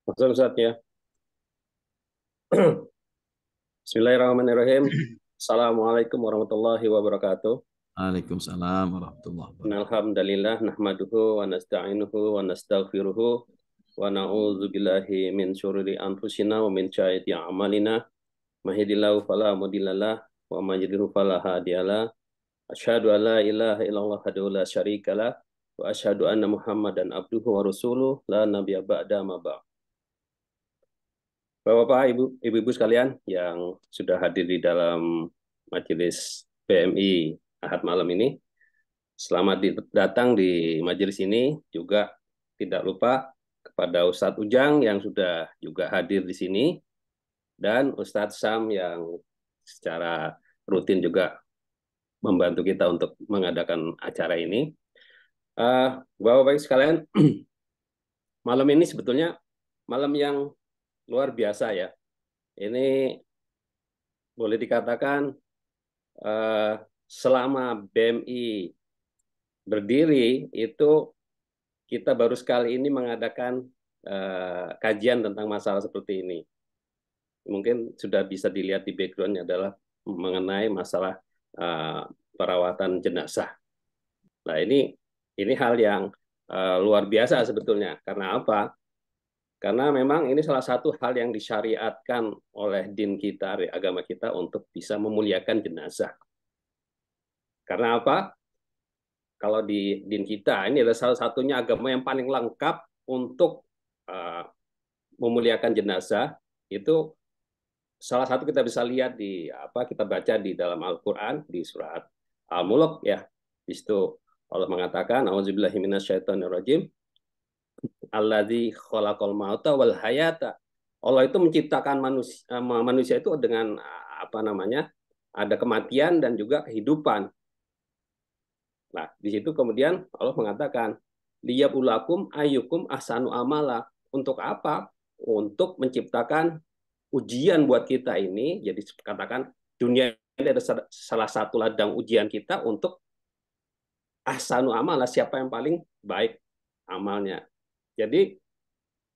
Maksud Ustaz ya. Bismillahirrahmanirrahim. Assalamualaikum warahmatullahi wabarakatuh. Waalaikumsalam warahmatullahi wabarakatuh. Alhamdulillah nahmaduhu wa nasta'inuhu wa nastaghfiruhu wa na'udzu billahi min syururi anfusina wa min sayyiati a'malina. Mahdihillahu fala mudhillalah wa may yudhlil fala hadiyalah. Asyhadu an la ilaha illallah wahdahu la syarikalah wa asyhadu anna Muhammadan abduhu wa rasuluh la nabiyya ba'da ma ba'd. Bapak-bapak, ibu-ibu sekalian yang sudah hadir di dalam majelis PMI Ahad malam ini, selamat datang di majelis ini. Juga tidak lupa kepada Ustadz Ujang yang sudah juga hadir di sini, dan Ustadz Sam yang secara rutin juga membantu kita untuk mengadakan acara ini. Bapak-bapak sekalian, malam ini sebetulnya malam yang luar biasa ya. Ini boleh dikatakan eh, selama BMI berdiri itu kita baru sekali ini mengadakan kajian tentang masalah seperti ini. Mungkin sudah bisa dilihat di background-nya adalah mengenai masalah eh, perawatan jenazah. Nah, ini hal yang luar biasa sebetulnya. Karena apa? Karena memang ini salah satu hal yang disyariatkan oleh din kita, agama kita untuk bisa memuliakan jenazah. Karena apa? Kalau di din kita ini adalah salah satunya agama yang paling lengkap untuk uh, memuliakan jenazah. Itu salah satu kita bisa lihat di apa kita baca di dalam Al-Qur'an di surat Al-Mulk ya. Di situ Allah mengatakan auzubillahi minasyaitonirrajim alladzi khalaqal mauta wal hayata. Allah itu menciptakan manusia itu dengan apa namanya? Ada kematian dan juga kehidupan. Nah, di situ kemudian Allah mengatakan, liyabulakum ayyukum ahsanu amala. Untuk apa? Untuk menciptakan ujian buat kita ini. Jadi katakan dunia ini ada salah satu ladang ujian kita untuk ahsanu amala, siapa yang paling baik amalnya. Jadi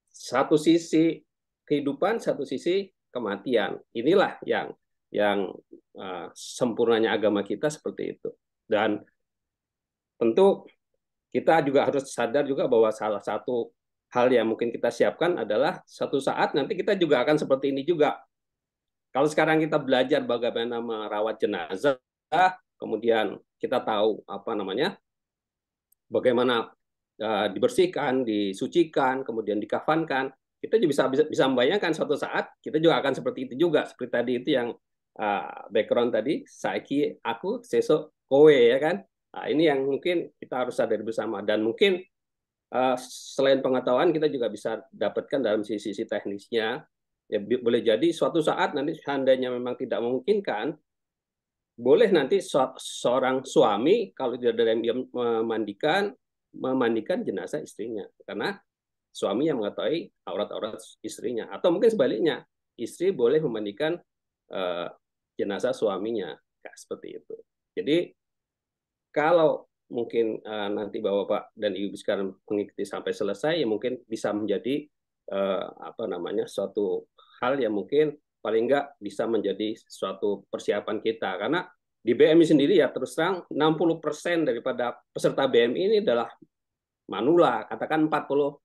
satu sisi kehidupan, satu sisi kematian. Inilah yang sempurnanya agama kita seperti itu. Dan tentu kita juga harus sadar juga bahwa salah satu hal yang mungkin kita siapkan adalah satu saat nanti kita juga akan seperti ini juga. Kalau sekarang kita belajar bagaimana merawat jenazah, kemudian kita tahu apa namanya, bagaimana dibersihkan, disucikan, kemudian dikafankan, kita juga bisa membayangkan suatu saat kita juga akan seperti itu juga. Seperti tadi itu yang background tadi, saiki aku, sesok kowe ya kan. Nah, ini yang mungkin kita harus sadari bersama dan mungkin selain pengetahuan kita juga bisa dapatkan dalam sisi-sisi teknisnya. Ya, boleh jadi suatu saat nanti seandainya memang tidak memungkinkan, boleh nanti seorang suami kalau tidak ada yang memandikan jenazah istrinya karena suami yang mengetahui aurat-aurat istrinya, atau mungkin sebaliknya istri boleh memandikan uh, jenazah suaminya ya, seperti itu. Jadi kalau mungkin nanti Bapak dan Ibu sekarang mengikuti sampai selesai, ya mungkin bisa menjadi apa namanya suatu hal yang mungkin paling enggak bisa menjadi suatu persiapan kita. Karena di BMI sendiri ya terus terang 60% daripada peserta BMI ini adalah manula, katakan 40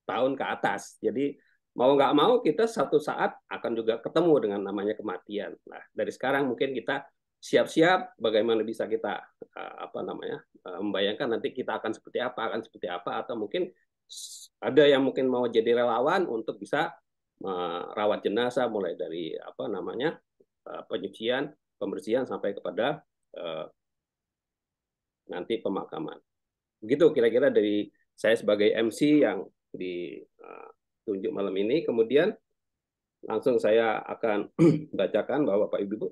tahun ke atas. Jadi mau nggak mau kita satu saat akan juga ketemu dengan namanya kematian. Nah, dari sekarang mungkin kita siap-siap bagaimana bisa kita apa namanya membayangkan nanti kita akan seperti apa, atau mungkin ada yang mungkin mau jadi relawan untuk bisa merawat jenazah mulai dari apa namanya penyucian, pembersihan sampai kepada nanti pemakaman. Begitu kira-kira dari saya sebagai MC yang ditunjuk malam ini. Kemudian langsung saya akan bacakan bahwa Bapak Ibu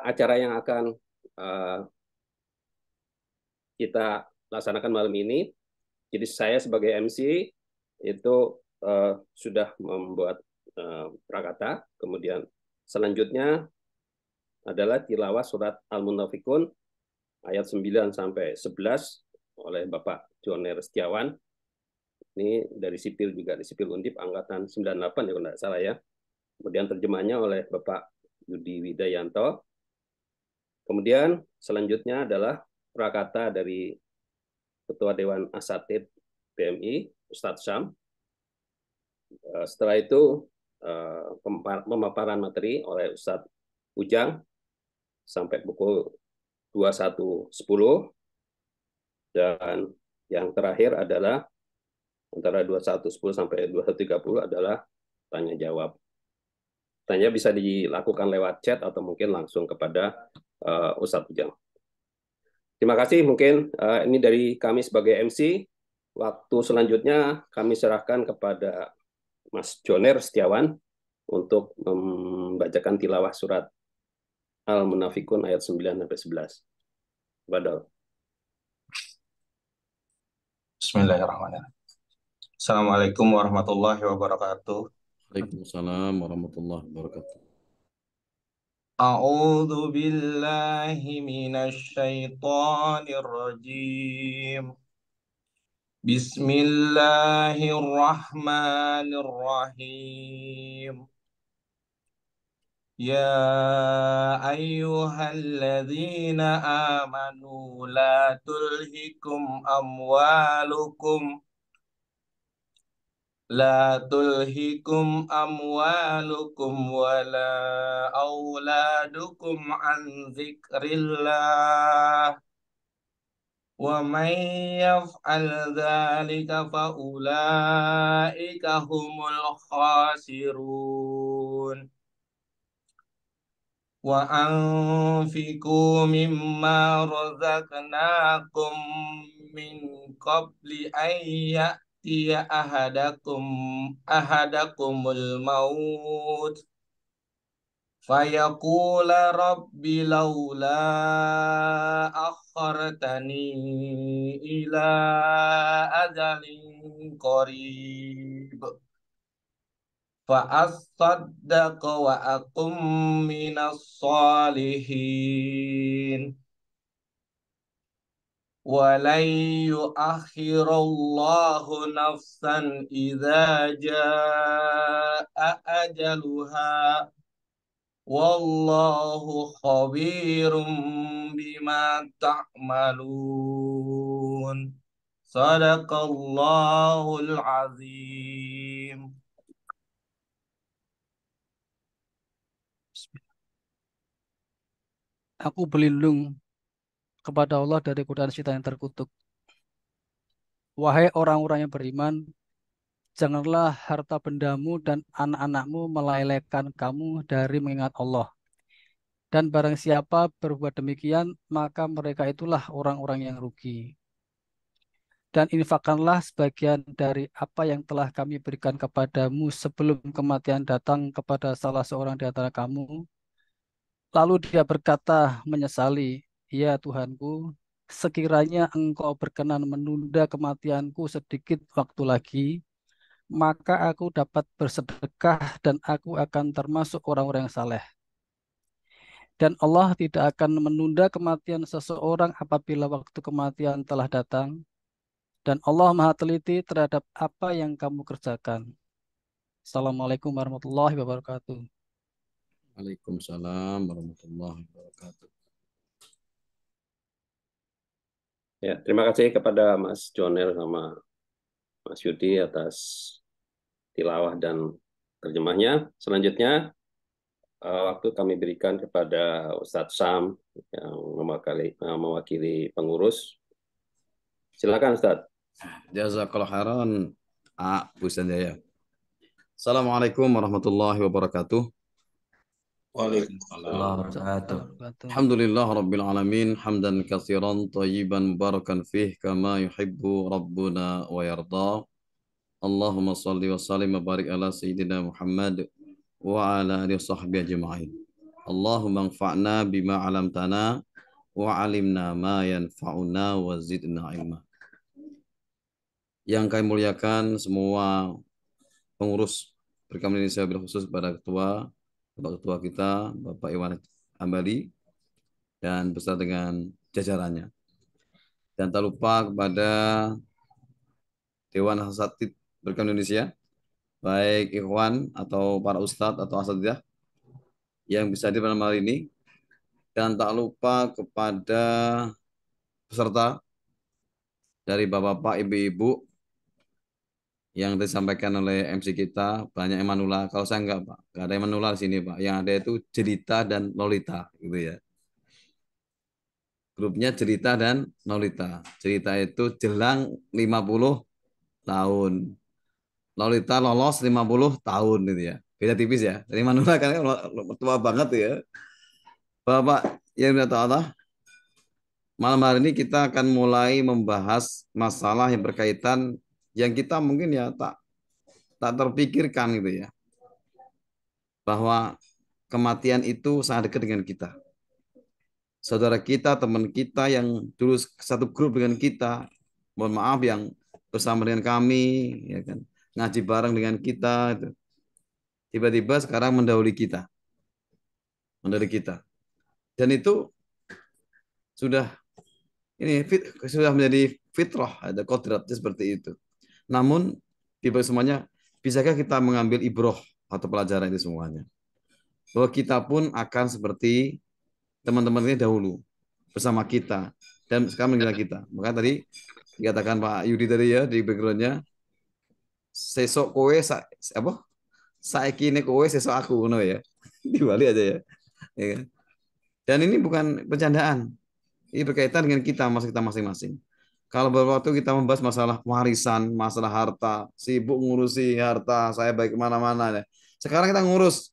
acara yang akan kita laksanakan malam ini. Jadi saya sebagai MC itu sudah membuat prakata. Kemudian selanjutnya adalah tilawah surat Al-Munafikun ayat 9 sampai 11 oleh Bapak Joner Setiawan. Ini dari sipil juga, di sipil Undip angkatan 98 ya kalau tidak salah ya. Kemudian terjemahnya oleh Bapak Yudi Widayanto. Kemudian selanjutnya adalah prakata dari Ketua Dewan Asatid BMI, Ustadz Syam. Setelah itu pemaparan materi oleh Ustadz Ujang sampai pukul 21.10, dan yang terakhir adalah antara 21.10 sampai 21.30 adalah tanya jawab. Tanya bisa dilakukan lewat chat atau mungkin langsung kepada Ustadz Ujang. Terima kasih, mungkin ini dari kami sebagai MC. Waktu selanjutnya kami serahkan kepada Mas Joner Setiawan untuk membacakan tilawah surat Al-Munafikun ayat 9-11. Badal. Bismillahirrahmanirrahim. Assalamualaikum warahmatullahi wabarakatuh. Waalaikumsalam warahmatullahi wabarakatuh. A'udzu billahi minasy syaithanir rajim. Bismillahirrahmanirrahim. Ya ayyuhalladzina amanu la tulhikum amwalukum لا تلهكم أموالكم ولا أولادكم عن ذكر الله ومن يفعل ذلك فأولئك هم الخاسرون وأنفقوا مما رزقناكم من قبل أن يأتي أحدكم الموت فيقول رب لولا أخرتني إلى أجل قريب فأصدق وأكن من الصالحين ولن يؤخر الله نفسا إذا جاء أجلها والله خبير بما تعملون صدق الله العظيم. Aku berlindung kepada Allah dari godaan syaitan yang terkutuk. Wahai orang-orang yang beriman, janganlah harta bendamu dan anak-anakmu melelehkan kamu dari mengingat Allah. Dan barang siapa berbuat demikian, maka mereka itulah orang-orang yang rugi. Dan infakkanlah sebagian dari apa yang telah kami berikan kepadamu sebelum kematian datang kepada salah seorang di antara kamu. Lalu dia berkata menyesali, ya Tuhanku, sekiranya engkau berkenan menunda kematianku sedikit waktu lagi, maka aku dapat bersedekah dan aku akan termasuk orang-orang yang saleh. Dan Allah tidak akan menunda kematian seseorang apabila waktu kematian telah datang. Dan Allah Maha Teliti terhadap apa yang kamu kerjakan. Assalamualaikum warahmatullahi wabarakatuh. Waalaikumsalam warahmatullahi wabarakatuh. Ya, terima kasih kepada Mas Joner sama Mas Yudi atas tilawah dan terjemahnya. Selanjutnya, waktu kami berikan kepada Ustadz Sam yang mewakili pengurus. Silakan Ustadz. Jazakallah khairan. Bu Sanjaya. Assalamualaikum warahmatullahi wabarakatuh. Waalaikumsalam. Alhamdulillah Rabbil Alamin. Hamdan katsiran tayyiban mubarakan fih kama yuhibbu Rabbuna wa yarda. Allahumma salli wa sallim wa barik ala Sayyidina Muhammad wa ala alihi sahbihi ajma'in. Allahumma anfa'na bima 'allamtana wa 'alimna ma yanfa'una wa zidna ilma. Yang kami muliakan semua pengurus Perkampungan Indonesia khusus kepada Bapak Ketua kita, Bapak Iwan Hambali, dan beserta dengan jajarannya. Dan tak lupa kepada Dewan Asatid Berkah Indonesia, baik ikhwan atau para ustadz atau asatidzah yang bisa hadir pada malam ini, dan tak lupa kepada peserta dari bapak-bapak, ibu-ibu yang disampaikan oleh MC kita, banyak yang manula. Kalau saya enggak, Pak, enggak ada yang manula di sini, Pak. Yang ada itu Jelita dan Lolita, gitu ya. Grupnya Jelita dan Lolita. Jelita itu jelang 50 tahun. Lolita lolos 50 tahun gitu ya. Beda tipis ya. Dari manula kan tua banget tuh ya. Bapak yang minta Allah, malam hari ini kita akan mulai membahas masalah yang berkaitan yang kita mungkin ya tak tak terpikirkan gitu ya. Bahwa kematian itu sangat dekat dengan kita. Saudara kita, teman kita yang dulu satu grup dengan kita, mohon maaf yang bersama dengan kami, ya kan, ngaji bareng dengan kita, tiba-tiba sekarang mendahului kita, dan itu sudah sudah menjadi fitrah, ada kodratnya seperti itu. Namun di balik semuanya, bisakah kita mengambil ibroh atau pelajaran itu semuanya? Bahwa kita pun akan seperti teman-teman ini dahulu bersama kita dan sekarang meninggal kita. Maka tadi dikatakan Pak Yudi tadi ya di backgroundnya, sesok kowe apa? Saiki ini kowe sesok aku ngono ya. Dibalik aja ya. Ya kan? Dan ini bukan bercandaan. Ini berkaitan dengan kita masing-masing. Kalau beberapa waktu kita membahas masalah warisan, masalah harta, sibuk ngurusi harta, saya baik kemana-mana ya. Sekarang kita ngurus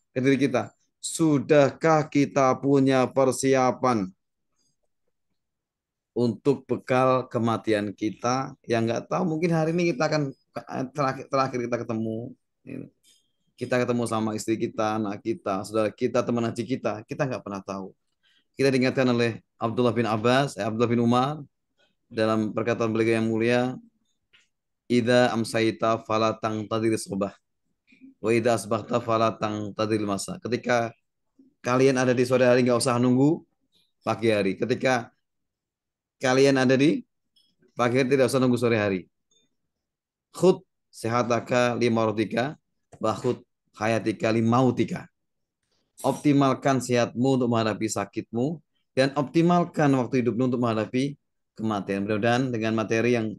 ke diri kita. Sudahkah kita punya persiapan untuk bekal kematian kita yang nggak tahu, mungkin hari ini kita akan terakhir kita ketemu, kita ketemu sama istri kita, anak kita, saudara kita, teman ngaji kita nggak pernah tahu. Kita diingatkan oleh Abdullah bin Abbas, Abdullah bin Umar dalam perkataan beliau yang mulia, "Idza amsayta fala tangtadir subah, wa idza asbahta fala tangtadir masa." Ketika kalian ada di sore hari nggak usah nunggu pagi hari. Ketika kalian ada di pagi hari tidak usah nunggu sore hari. Khud sehataka limautika wa khud hayatika limautika. Optimalkan sehatmu untuk menghadapi sakitmu dan optimalkan waktu hidupmu untuk menghadapi kematian. Mudah-mudahan dengan materi yang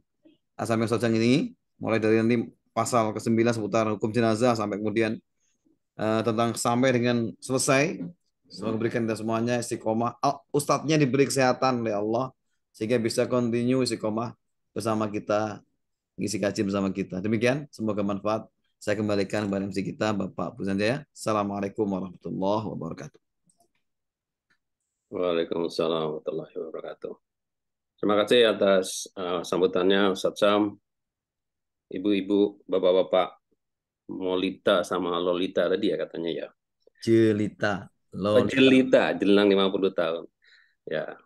Asam yang Sojang ini, mulai dari nanti pasal ke-9 seputar hukum jenazah sampai kemudian tentang sampai dengan selesai, semoga berikan kita semuanya istiqomah. Ustadznya diberi kesehatan oleh Allah sehingga bisa continue istiqomah bersama kita, ngisi kaji bersama kita. Demikian, semoga manfaat. Saya kembalikan kepada MC kita, Bapak Pusanjaya. Assalamualaikum warahmatullahi wabarakatuh. Waalaikumsalam warahmatullahi wabarakatuh. Terima kasih atas sambutannya Ustaz Sam, ibu-ibu, bapak-bapak, Molita sama Lolita tadi ya katanya ya. Jelita, Lolita. Jelita, jelang 50 tahun. Ya.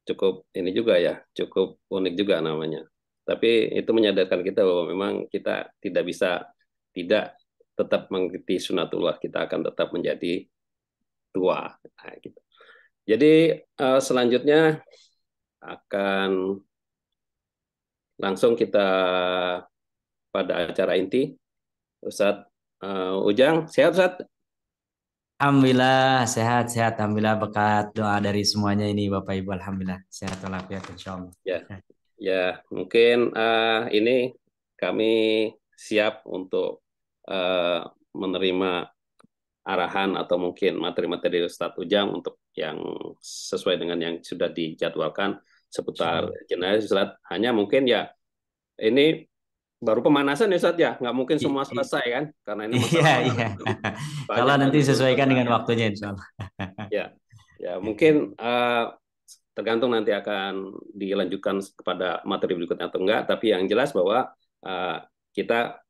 Cukup ini juga ya, cukup unik juga namanya. Tapi itu menyadarkan kita bahwa memang kita tidak bisa tidak tetap mengikuti sunatullah, kita akan tetap menjadi tua. Nah, gitu. Jadi selanjutnya akan langsung kita pada acara inti. Ustadz Ujang, sehat Ustadz? Alhamdulillah sehat-sehat. Alhamdulillah berkat doa dari semuanya ini Bapak Ibu. Alhamdulillah sehat walafiat insyaallah. Ya, mungkin ini kami siap untuk menerima arahan atau mungkin materi-materi Ustadz Ujang untuk yang sesuai dengan yang sudah dijadwalkan seputar jenazah Ustadz. Hanya mungkin ya ini baru pemanasan ya Ustadz ya, nggak mungkin semua selesai kan, karena ini masalah. Iya. Kalau nanti sesuaikan dengan waktunya insyaallah. Ya mungkin tergantung nanti akan dilanjutkan kepada materi berikutnya atau enggak, tapi yang jelas bahwa kita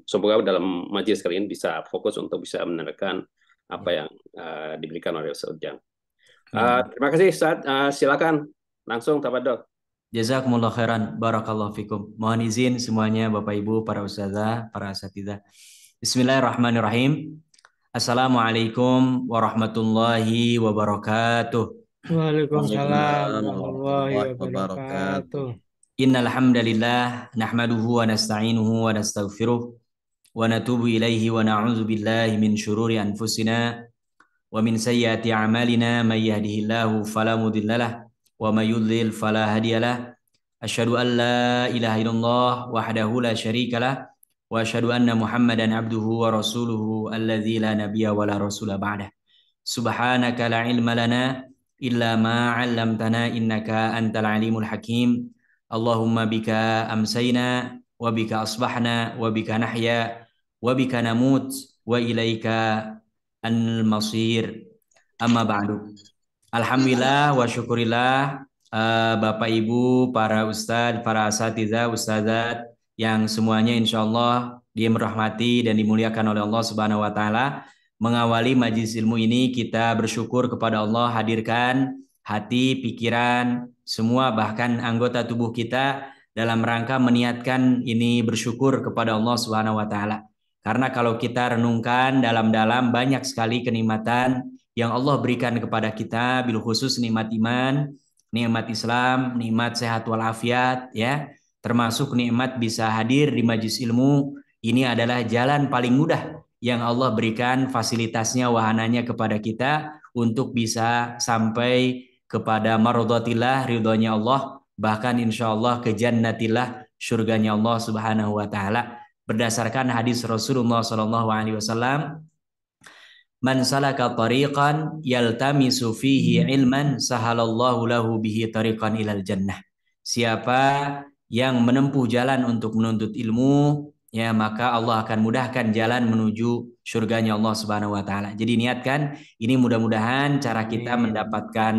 semoga dalam majelis kali ini bisa fokus untuk bisa menerangkan apa yang diberikan oleh Ustaz Ujang. Terima kasih Ustaz, silakan langsung tafadhol. Jazakumullah khairan, barakallahu fikum. Mohon izin semuanya Bapak Ibu, para ustazah, para asatidzah. Bismillahirrahmanirrahim. Assalamualaikum warahmatullahi wabarakatuh. Waalaikumsalam Waalaikumsalam warahmatullahi warahmatullahi wabarakatuh. wabarakatuh. Innal hamdalillah nahmaduhu wa nasta'inuhu wa nastaghfiruh wa natubu ilaihi wa na'udzu billahi min syururi anfusina wa min sayyiati a'malina may yahdihillahu fala mudhillalah wa may yudlil fala hadiyalah. Asyhadu an la ilaha illallah wahdahu la syarikalah wa asyhadu anna Muhammadan abduhu wa rasuluhu alladzi la nabiyya wa la rasula ba'dah. Subhanaka la ilma lana illa ma 'allamtana innaka antal alimul hakim. Allahumma bika amsayna wa bika asbahna wa bika nahya wa bika namut wa ilaika al-masir. Amma ba'du. Alhamdulillah wa syukurillah Bapak Ibu, para ustadz, para asatidzah, ustadzat yang semuanya insyaallah dirahmati dan dimuliakan oleh Allah Subhanahu wa taala. Mengawali majelis ilmu ini kita bersyukur kepada Allah hadirkan hati, pikiran, semua bahkan anggota tubuh kita dalam rangka meniatkan ini bersyukur kepada Allah Subhanahu wa taala. Karena kalau kita renungkan dalam-dalam banyak sekali kenikmatan yang Allah berikan kepada kita, bil khusus nikmat iman, nikmat Islam, nikmat sehat walafiat, ya, termasuk nikmat bisa hadir di majelis ilmu. Ini adalah jalan paling mudah yang Allah berikan fasilitasnya, wahananya kepada kita untuk bisa sampai kepada maradhatillah, ridhonya Allah, bahkan insyaallah ke jannatillah, surganya Allah Subhanahu wa taala. Berdasarkan hadis Rasulullah sallallahu alaihi wasallam, man salaka tariqan yaltamisu fihi ilman sahalallahu lahu bihi tariqan ilal jannah. Siapa yang menempuh jalan untuk menuntut ilmu, ya maka Allah akan mudahkan jalan menuju surganya Allah Subhanahu wa taala. Jadi niatkan ini, mudah-mudahan cara kita mendapatkan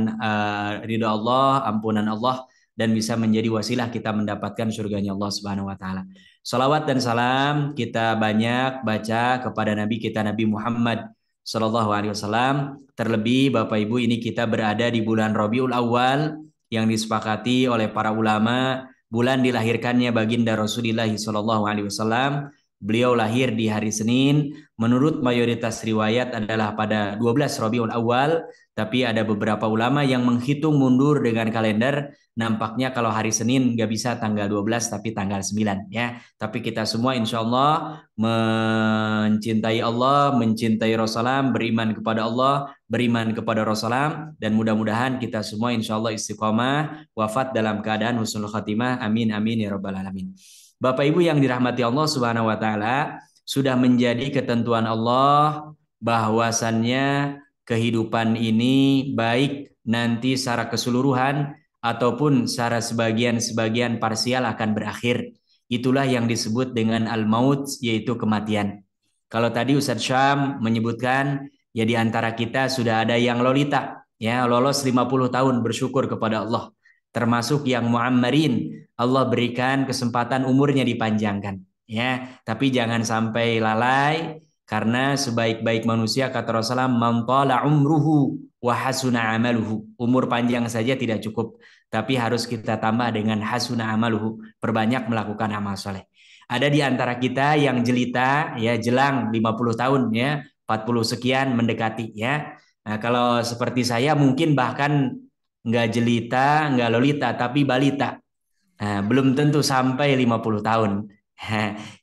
ridha Allah, ampunan Allah, dan bisa menjadi wasilah kita mendapatkan surganya Allah Subhanahu wa taala. Salawat dan salam kita banyak baca kepada Nabi kita Nabi Muhammad Sallallahu alaihi wasallam. Terlebih Bapak Ibu, ini kita berada di bulan Rabiul Awal yang disepakati oleh para ulama bulan dilahirkannya baginda Rasulullah Sallallahu alaihi wasallam. Beliau lahir di hari Senin. Menurut mayoritas riwayat adalah pada 12 Rabiul Awal, tapi ada beberapa ulama yang menghitung mundur dengan kalender. Nampaknya kalau hari Senin nggak bisa tanggal 12 tapi tanggal 9, ya. Tapi kita semua insya Allah mencintai Allah, mencintai Rasulullah, beriman kepada Allah, beriman kepada Rasulullah, dan mudah-mudahan kita semua insya Allah istiqomah, wafat dalam keadaan husnul khatimah. Amin amin ya rabbal alamin. Bapak Ibu yang dirahmati Allah Subhanahu wa taala, sudah menjadi ketentuan Allah bahwasannya kehidupan ini baik nanti secara keseluruhan ataupun secara sebagian-sebagian parsial akan berakhir. Itulah yang disebut dengan al-maut, yaitu kematian. Kalau tadi Ustadz Syam menyebutkan, ya di antara kita sudah ada yang lolita, ya lolos 50 tahun bersyukur kepada Allah. Termasuk yang muammarin, Allah berikan kesempatan umurnya dipanjangkan, ya. Tapi jangan sampai lalai, karena sebaik-baik manusia kata Rasulullah, man tala umruhu wa hasuna amaluhu. Umur panjang saja tidak cukup, tapi harus kita tambah dengan hasuna amaluhu, perbanyak melakukan amal soleh. Ada di antara kita yang jelita, ya jelang 50 tahun, ya 40 sekian mendekati, ya. Nah, kalau seperti saya mungkin bahkan nggak jelita, nggak lolita, tapi balita. Nah, belum tentu sampai 50 tahun.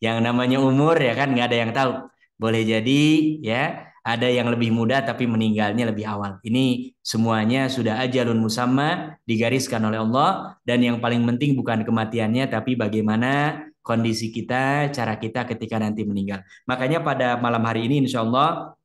Yang namanya umur ya kan nggak ada yang tahu. Boleh jadi ya ada yang lebih muda tapi meninggalnya lebih awal. Ini semuanya sudah ajalun musamma, digariskan oleh Allah, dan yang paling penting bukan kematiannya tapi bagaimana kondisi kita, cara kita ketika nanti meninggal. Makanya pada malam hari ini insya Allah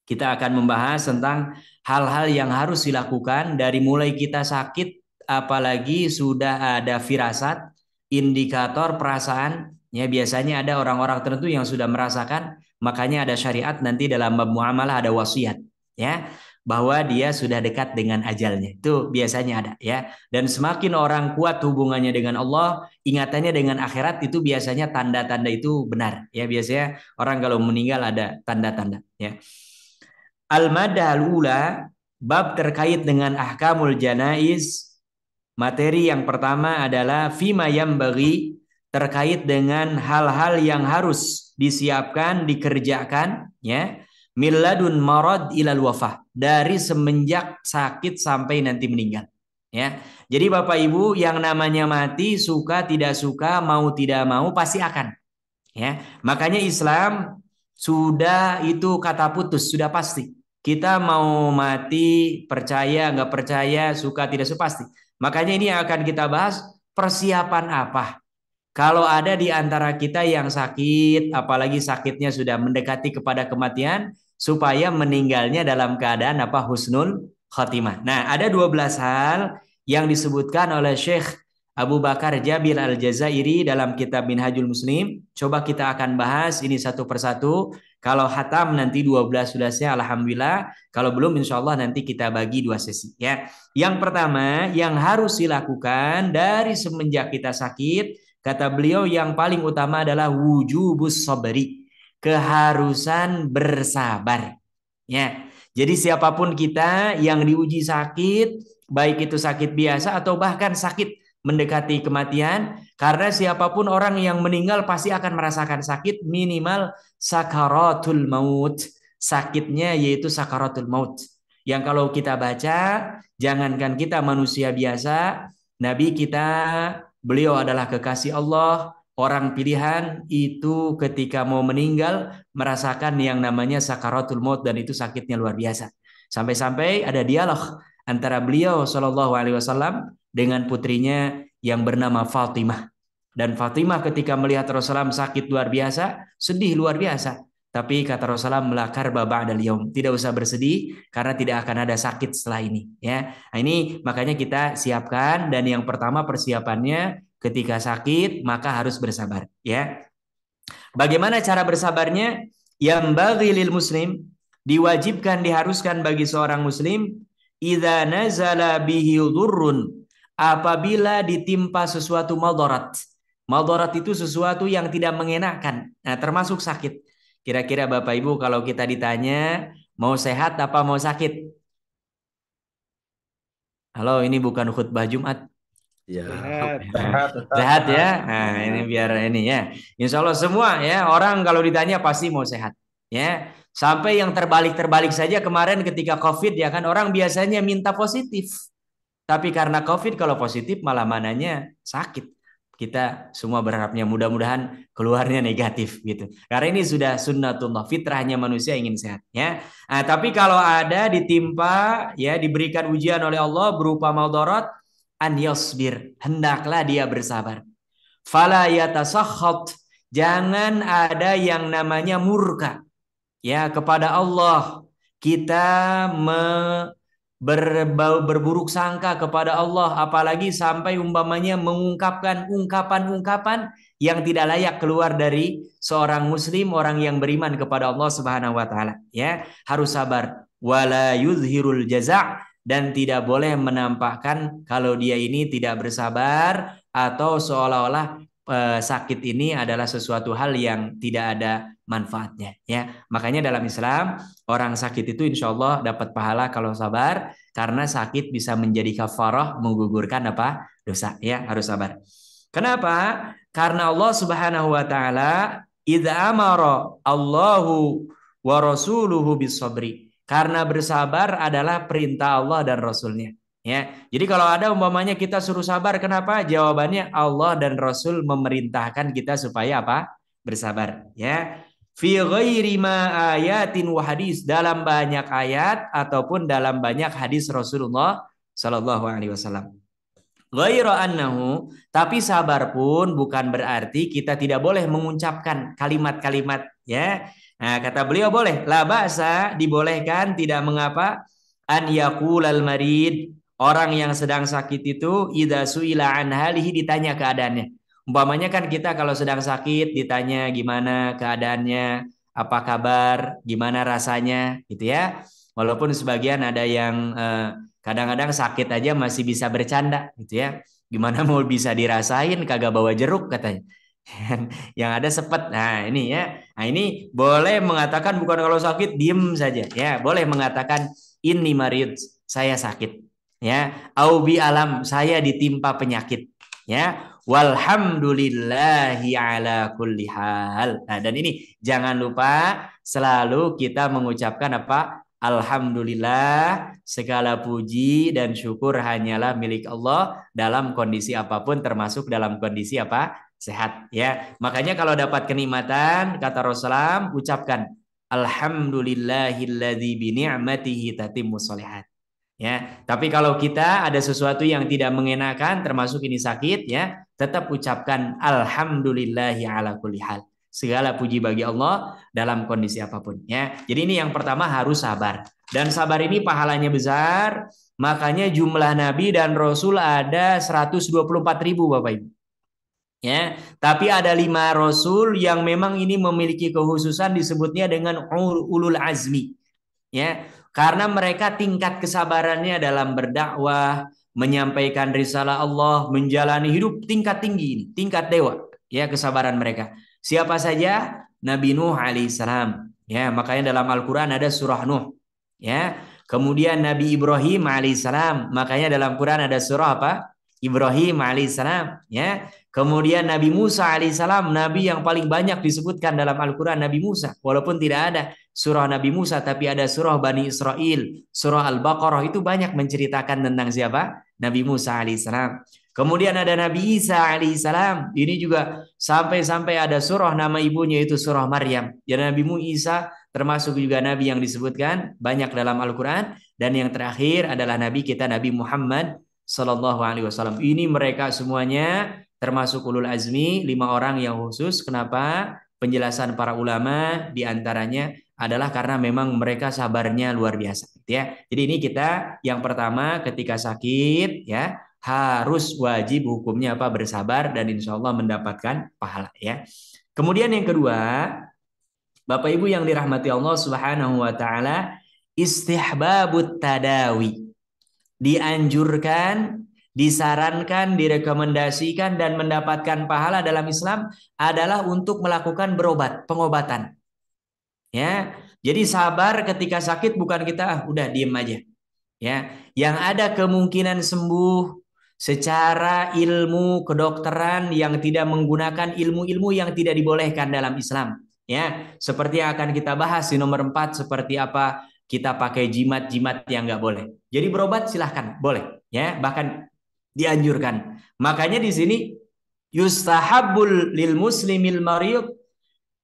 kita akan membahas tentang hal-hal yang harus dilakukan dari mulai kita sakit, apalagi sudah ada firasat, indikator perasaan. Ya biasanya ada orang-orang tertentu yang sudah merasakan, makanya ada syariat nanti dalam bab muamalah ada wasiat, ya, bahwa dia sudah dekat dengan ajalnya. Itu biasanya ada, ya. Dan semakin orang kuat hubungannya dengan Allah, ingatannya dengan akhirat, itu biasanya tanda-tanda itu benar, ya. Biasanya orang kalau meninggal ada tanda-tanda, ya. Al-Madah al-Ula, bab terkait dengan ahkamul janaiz. Materi yang pertama adalah fima yambaghi, terkait dengan hal-hal yang harus disiapkan, dikerjakan, ya. Miladun marad ilal wafah, dari semenjak sakit sampai nanti meninggal. Ya, jadi Bapak Ibu yang namanya mati, suka tidak suka, mau tidak mau pasti akan. Ya, makanya Islam sudah itu kata putus, sudah pasti. Kita mau mati, percaya nggak percaya, suka tidak suka pasti. Makanya ini yang akan kita bahas, persiapan apa kalau ada di antara kita yang sakit, apalagi sakitnya sudah mendekati kepada kematian, supaya meninggalnya dalam keadaan apa? Husnul khotimah. Nah, ada 12 hal yang disebutkan oleh Syekh Abu Bakar Jabil Al-Jazairi dalam kitab Minhajul Muslim. Coba kita akan bahas ini satu persatu. Kalau hatam nanti 12 sudah saya, alhamdulillah. Kalau belum, insya Allah nanti kita bagi 2 sesi. Ya. Yang pertama, yang harus dilakukan dari semenjak kita sakit, kata beliau yang paling utama adalah wujubus sabri, keharusan bersabar. Ya. Jadi siapapun kita yang diuji sakit, baik itu sakit biasa atau bahkan sakit mendekati kematian, karena siapapun orang yang meninggal pasti akan merasakan sakit, minimal sakaratul maut. Sakitnya yaitu sakaratul maut. Yang kalau kita baca, jangankan kita manusia biasa, Nabi kita, beliau adalah kekasih Allah, orang pilihan, itu ketika mau meninggal merasakan yang namanya sakaratul maut, dan itu sakitnya luar biasa. Sampai-sampai ada dialog antara beliau Shallallahu Alaihi Wasallam dengan putrinya yang bernama Fatimah. Dan Fatimah ketika melihat Rasulullah sakit luar biasa, sedih luar biasa. Tapi kata Rasulullah, la karba ba'dal yaum, tidak usah bersedih karena tidak akan ada sakit setelah ini. Ya, nah, ini makanya kita siapkan, dan yang pertama persiapannya ketika sakit maka harus bersabar. Ya, bagaimana cara bersabarnya? Yang bagi lil muslim, diwajibkan, diharuskan bagi seorang muslim, idza nazala bihi dhurrun, apabila ditimpa sesuatu madarat. Madarat itu sesuatu yang tidak mengenakan, nah, termasuk sakit. Kira-kira Bapak Ibu kalau kita ditanya mau sehat apa mau sakit? Halo, ini bukan khutbah Jumat. Ya. Sehat ya. Nah, ini biar ini ya. Insya Allah semua ya, orang kalau ditanya pasti mau sehat. Ya, sampai yang terbalik-terbalik saja kemarin ketika COVID ya kan, orang biasanya minta positif. Tapi karena COVID kalau positif malah mananya sakit. Kita semua berharapnya mudah-mudahan keluarnya negatif gitu. Karena ini sudah sunnatullah, fitrahnya manusia ingin sehat ya. Nah, tapi kalau ada ditimpa ya, diberikan ujian oleh Allah berupa madarat, an yasbir, hendaklah dia bersabar. Fala yatasakhat, jangan ada yang namanya murka ya kepada Allah. Kita berburuk sangka kepada Allah, apalagi sampai umpamanya mengungkapkan ungkapan-ungkapan yang tidak layak keluar dari seorang muslim, orang yang beriman kepada Allah Subhanahu wa taala. Ya, harus sabar. Wala yuzhirul jaza', dan tidak boleh menampakkan kalau dia ini tidak bersabar atau seolah-olah sakit ini adalah sesuatu hal yang tidak ada manfaatnya ya. Makanya dalam Islam orang sakit itu insya Allah dapat pahala kalau sabar, karena sakit bisa menjadi kafarah, menggugurkan apa? Dosa ya, harus sabar. Kenapa? Karena Allah Subhanahu wa taala idza amara Allahu wa rasuluhu bisabri, karena bersabar adalah perintah Allah dan Rasulnya. Ya, jadi kalau ada umpamanya kita suruh sabar, kenapa? Jawabannya Allah dan Rasul memerintahkan kita supaya apa? Bersabar. Ya, fi ghairi ma ayatin wa hadis, dalam banyak ayat ataupun dalam banyak hadis Rasulullah Shallallahu Alaihi Wasallam. Ghairu annahu, tapi sabar pun bukan berarti kita tidak boleh mengucapkan kalimat-kalimat. Ya, nah, kata beliau boleh, la ba'sa, dibolehkan, tidak mengapa, an yaqulal marid, orang yang sedang sakit itu, idza suila an halihi, ditanya keadaannya. Umpamanya kan kita kalau sedang sakit ditanya gimana keadaannya, apa kabar, gimana rasanya gitu ya. Walaupun sebagian ada yang kadang-kadang sakit aja masih bisa bercanda gitu ya. Gimana mau bisa dirasain, kagak bawa jeruk katanya. Yang ada sepet. Nah, ini ya. Nah, ini boleh mengatakan, bukan kalau sakit diem saja ya. Boleh mengatakan inni marid, saya sakit. Ya, aubi alam, saya ditimpa penyakit. Ya, walhamdulillahi ala kulli hal. Nah, dan ini jangan lupa selalu kita mengucapkan apa? Alhamdulillah, segala puji dan syukur hanyalah milik Allah dalam kondisi apapun, termasuk dalam kondisi apa? Sehat. Ya, makanya kalau dapat kenikmatan, kata Rasulullah, ucapkan Alhamdulillahilladzi bi ni'matihi tatimmu sholihat. Ya, tapi kalau kita ada sesuatu yang tidak mengenakan, termasuk ini sakit, ya, tetap ucapkan alhamdulillahi ala kulli hal. Segala puji bagi Allah dalam kondisi apapun, ya. Jadi ini yang pertama harus sabar. Dan sabar ini pahalanya besar, makanya jumlah nabi dan rasul ada 124.000 Bapak Ibu. Ya, tapi ada 5 rasul yang memang ini memiliki kekhususan disebutnya dengan ulul azmi. Ya, karena mereka tingkat kesabarannya dalam berdakwah, menyampaikan risalah Allah, menjalani hidup tingkat tinggi ini, tingkat dewa, ya kesabaran mereka. Siapa saja? Nabi Nuh alaihissalam. Ya, makanya dalam Al-Qur'an ada surah Nuh. Ya, kemudian Nabi Ibrahim alaihissalam, makanya dalam Quran ada surah apa? Ibrahim alaihissalam. Ya, kemudian Nabi Musa alaihissalam, nabi yang paling banyak disebutkan dalam Al-Qur'an Nabi Musa, walaupun tidak ada surah Nabi Musa, tapi ada surah Bani Israel, surah Al-Baqarah, itu banyak menceritakan tentang siapa? Nabi Musa alaihissalam. Kemudian ada Nabi Isa alaihissalam. Ini juga sampai-sampai ada surah nama ibunya itu surah Maryam. Jadi Nabi Isa termasuk juga Nabi yang disebutkan banyak dalam Al-Quran. Dan yang terakhir adalah Nabi kita Nabi Muhammad Sallallahu Alaihi Wasallam. Ini mereka semuanya termasuk ulul azmi, 5 orang yang khusus. Kenapa? Penjelasan para ulama diantaranya adalah karena memang mereka sabarnya luar biasa, ya. Jadi ini kita yang pertama ketika sakit, ya, harus wajib hukumnya apa? Bersabar dan insya Allah mendapatkan pahala, ya. Kemudian yang kedua, Bapak Ibu yang dirahmati Allah Subhanahu wa taala, istihbabut tadawi. Dianjurkan, disarankan, direkomendasikan dan mendapatkan pahala dalam Islam adalah untuk melakukan pengobatan. Ya, jadi sabar ketika sakit bukan kita udah diem aja. Ya, yang ada kemungkinan sembuh secara ilmu kedokteran yang tidak menggunakan ilmu-ilmu yang tidak dibolehkan dalam Islam. Ya, seperti yang akan kita bahas di nomor 4, seperti apa kita pakai jimat-jimat yang nggak boleh. Jadi berobat silahkan, boleh. Ya, bahkan dianjurkan. Makanya di sini yustahabul lil muslimil marid,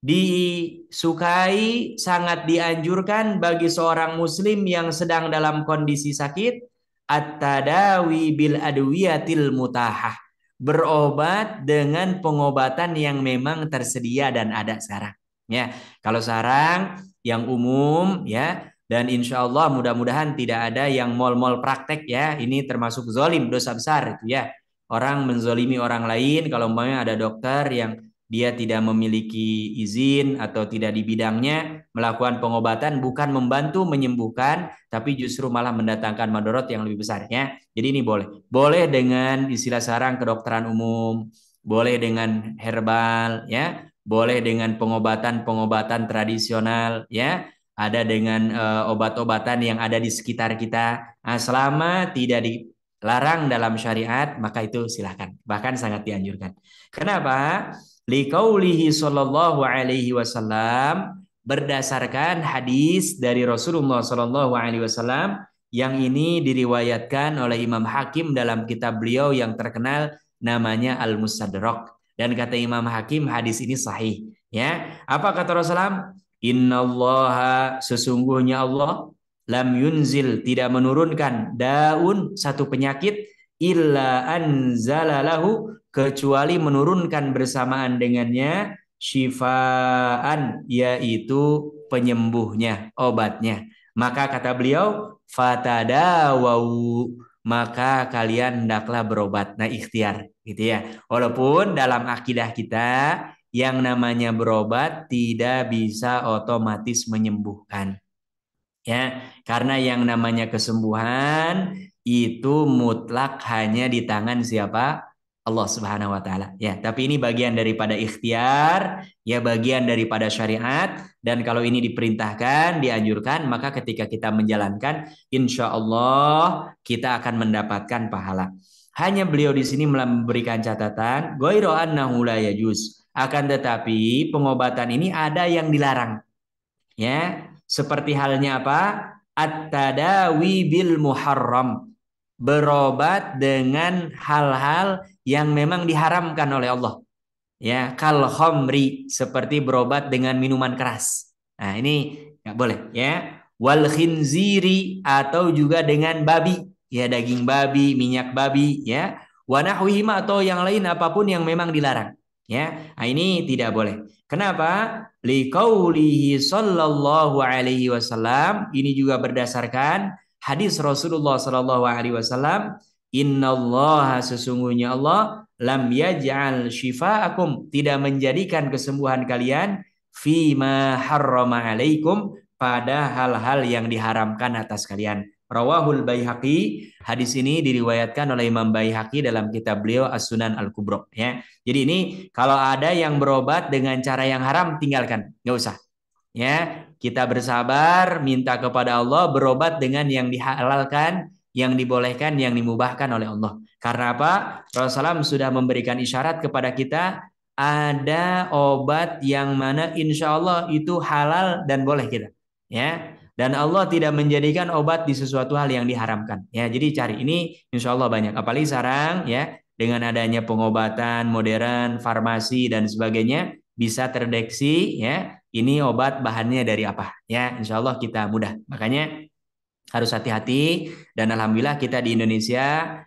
disukai, sangat dianjurkan bagi seorang muslim yang sedang dalam kondisi sakit, at-tadawi bil adwiyatil mutahah, berobat dengan pengobatan yang memang tersedia dan ada sekarang. Ya, kalau sekarang yang umum, ya, dan insya Allah mudah-mudahan tidak ada yang mal-mal praktek, ya. Ini termasuk zolim, dosa besar itu, ya. Orang menzolimi orang lain. Kalau umpamanya ada dokter yang dia tidak memiliki izin atau tidak di bidangnya, melakukan pengobatan bukan membantu menyembuhkan, tapi justru malah mendatangkan madorot yang lebih besar, ya. Jadi ini boleh dengan istilah sarang kedokteran umum, boleh dengan herbal, ya, boleh dengan pengobatan tradisional, ya, ada dengan obat-obatan yang ada di sekitar kita. Nah, selama tidak dilarang dalam syariat, maka itu silakan, bahkan sangat dianjurkan. Kenapa? Liqaulihi sallallahu alaihi wasallam, berdasarkan hadis dari Rasulullah sallallahu alaihi wasallam yang ini diriwayatkan oleh Imam Hakim dalam kitab beliau yang terkenal namanya Al-Mustadrak. Dan kata Imam Hakim hadis ini sahih, ya. Apa kata Rasulullah? Innallaha, sesungguhnya Allah, lam yunzil, tidak menurunkan, daun, satu penyakit, illa anzalalahu, kecuali menurunkan bersamaan dengannya syifaan, yaitu penyembuhnya, obatnya. Maka kata beliau, fatadawau, maka kalian hendaklah berobat. Nah, ikhtiar, gitu, ya. Walaupun dalam akidah kita yang namanya berobat tidak bisa otomatis menyembuhkan, ya, karena yang namanya kesembuhan itu mutlak hanya di tangan siapa? Allah Subhanahu wa taala, ya. Tapi ini bagian daripada ikhtiar, ya, bagian daripada syariat, dan kalau ini diperintahkan, dianjurkan, maka ketika kita menjalankan, insya Allah kita akan mendapatkan pahala. Hanya beliau di sini memberikan catatan, ghairu annahu la yajuz. Akan tetapi pengobatan ini ada yang dilarang. Ya, seperti halnya apa? At-tadawi bil muharram. Berobat dengan hal-hal yang memang diharamkan oleh Allah. Ya, kal khamri, seperti berobat dengan minuman keras. Nah, ini nggak boleh ya. Wal khinziri, atau juga dengan babi, ya, daging babi, minyak babi, ya. Wa nahwihima, atau yang lain apapun yang memang dilarang. Ya, nah, ini tidak boleh. Kenapa? Liqaulihi sallallahu alaihi wasallam. Ini juga berdasarkan hadis Rasulullah sallallahu alaihi wasallam. Innallaha, sesungguhnya Allah, lam yaj'al syifaakum, tidak menjadikan kesembuhan kalian, fima harrama alaikum, pada hal-hal yang diharamkan atas kalian. Rawahul Baihaqi. Hadis ini diriwayatkan oleh Imam Baihaqi dalam kitab beliau As-Sunan Al-Kubra, ya. Jadi ini kalau ada yang berobat dengan cara yang haram, tinggalkan, nggak usah. Ya, kita bersabar, minta kepada Allah, berobat dengan yang dihalalkan, yang dibolehkan, yang dimubahkan oleh Allah. Karena apa? Rasulullah sudah memberikan isyarat kepada kita, ada obat yang mana insya Allah itu halal dan boleh kita. Ya, dan Allah tidak menjadikan obat di sesuatu hal yang diharamkan. Ya, jadi cari ini insya Allah banyak. Apalagi sekarang, ya, dengan adanya pengobatan modern, farmasi dan sebagainya, bisa terdeteksi, ya, ini obat bahannya dari apa, ya. Insya Allah kita mudah. Makanya harus hati-hati, dan alhamdulillah kita di Indonesia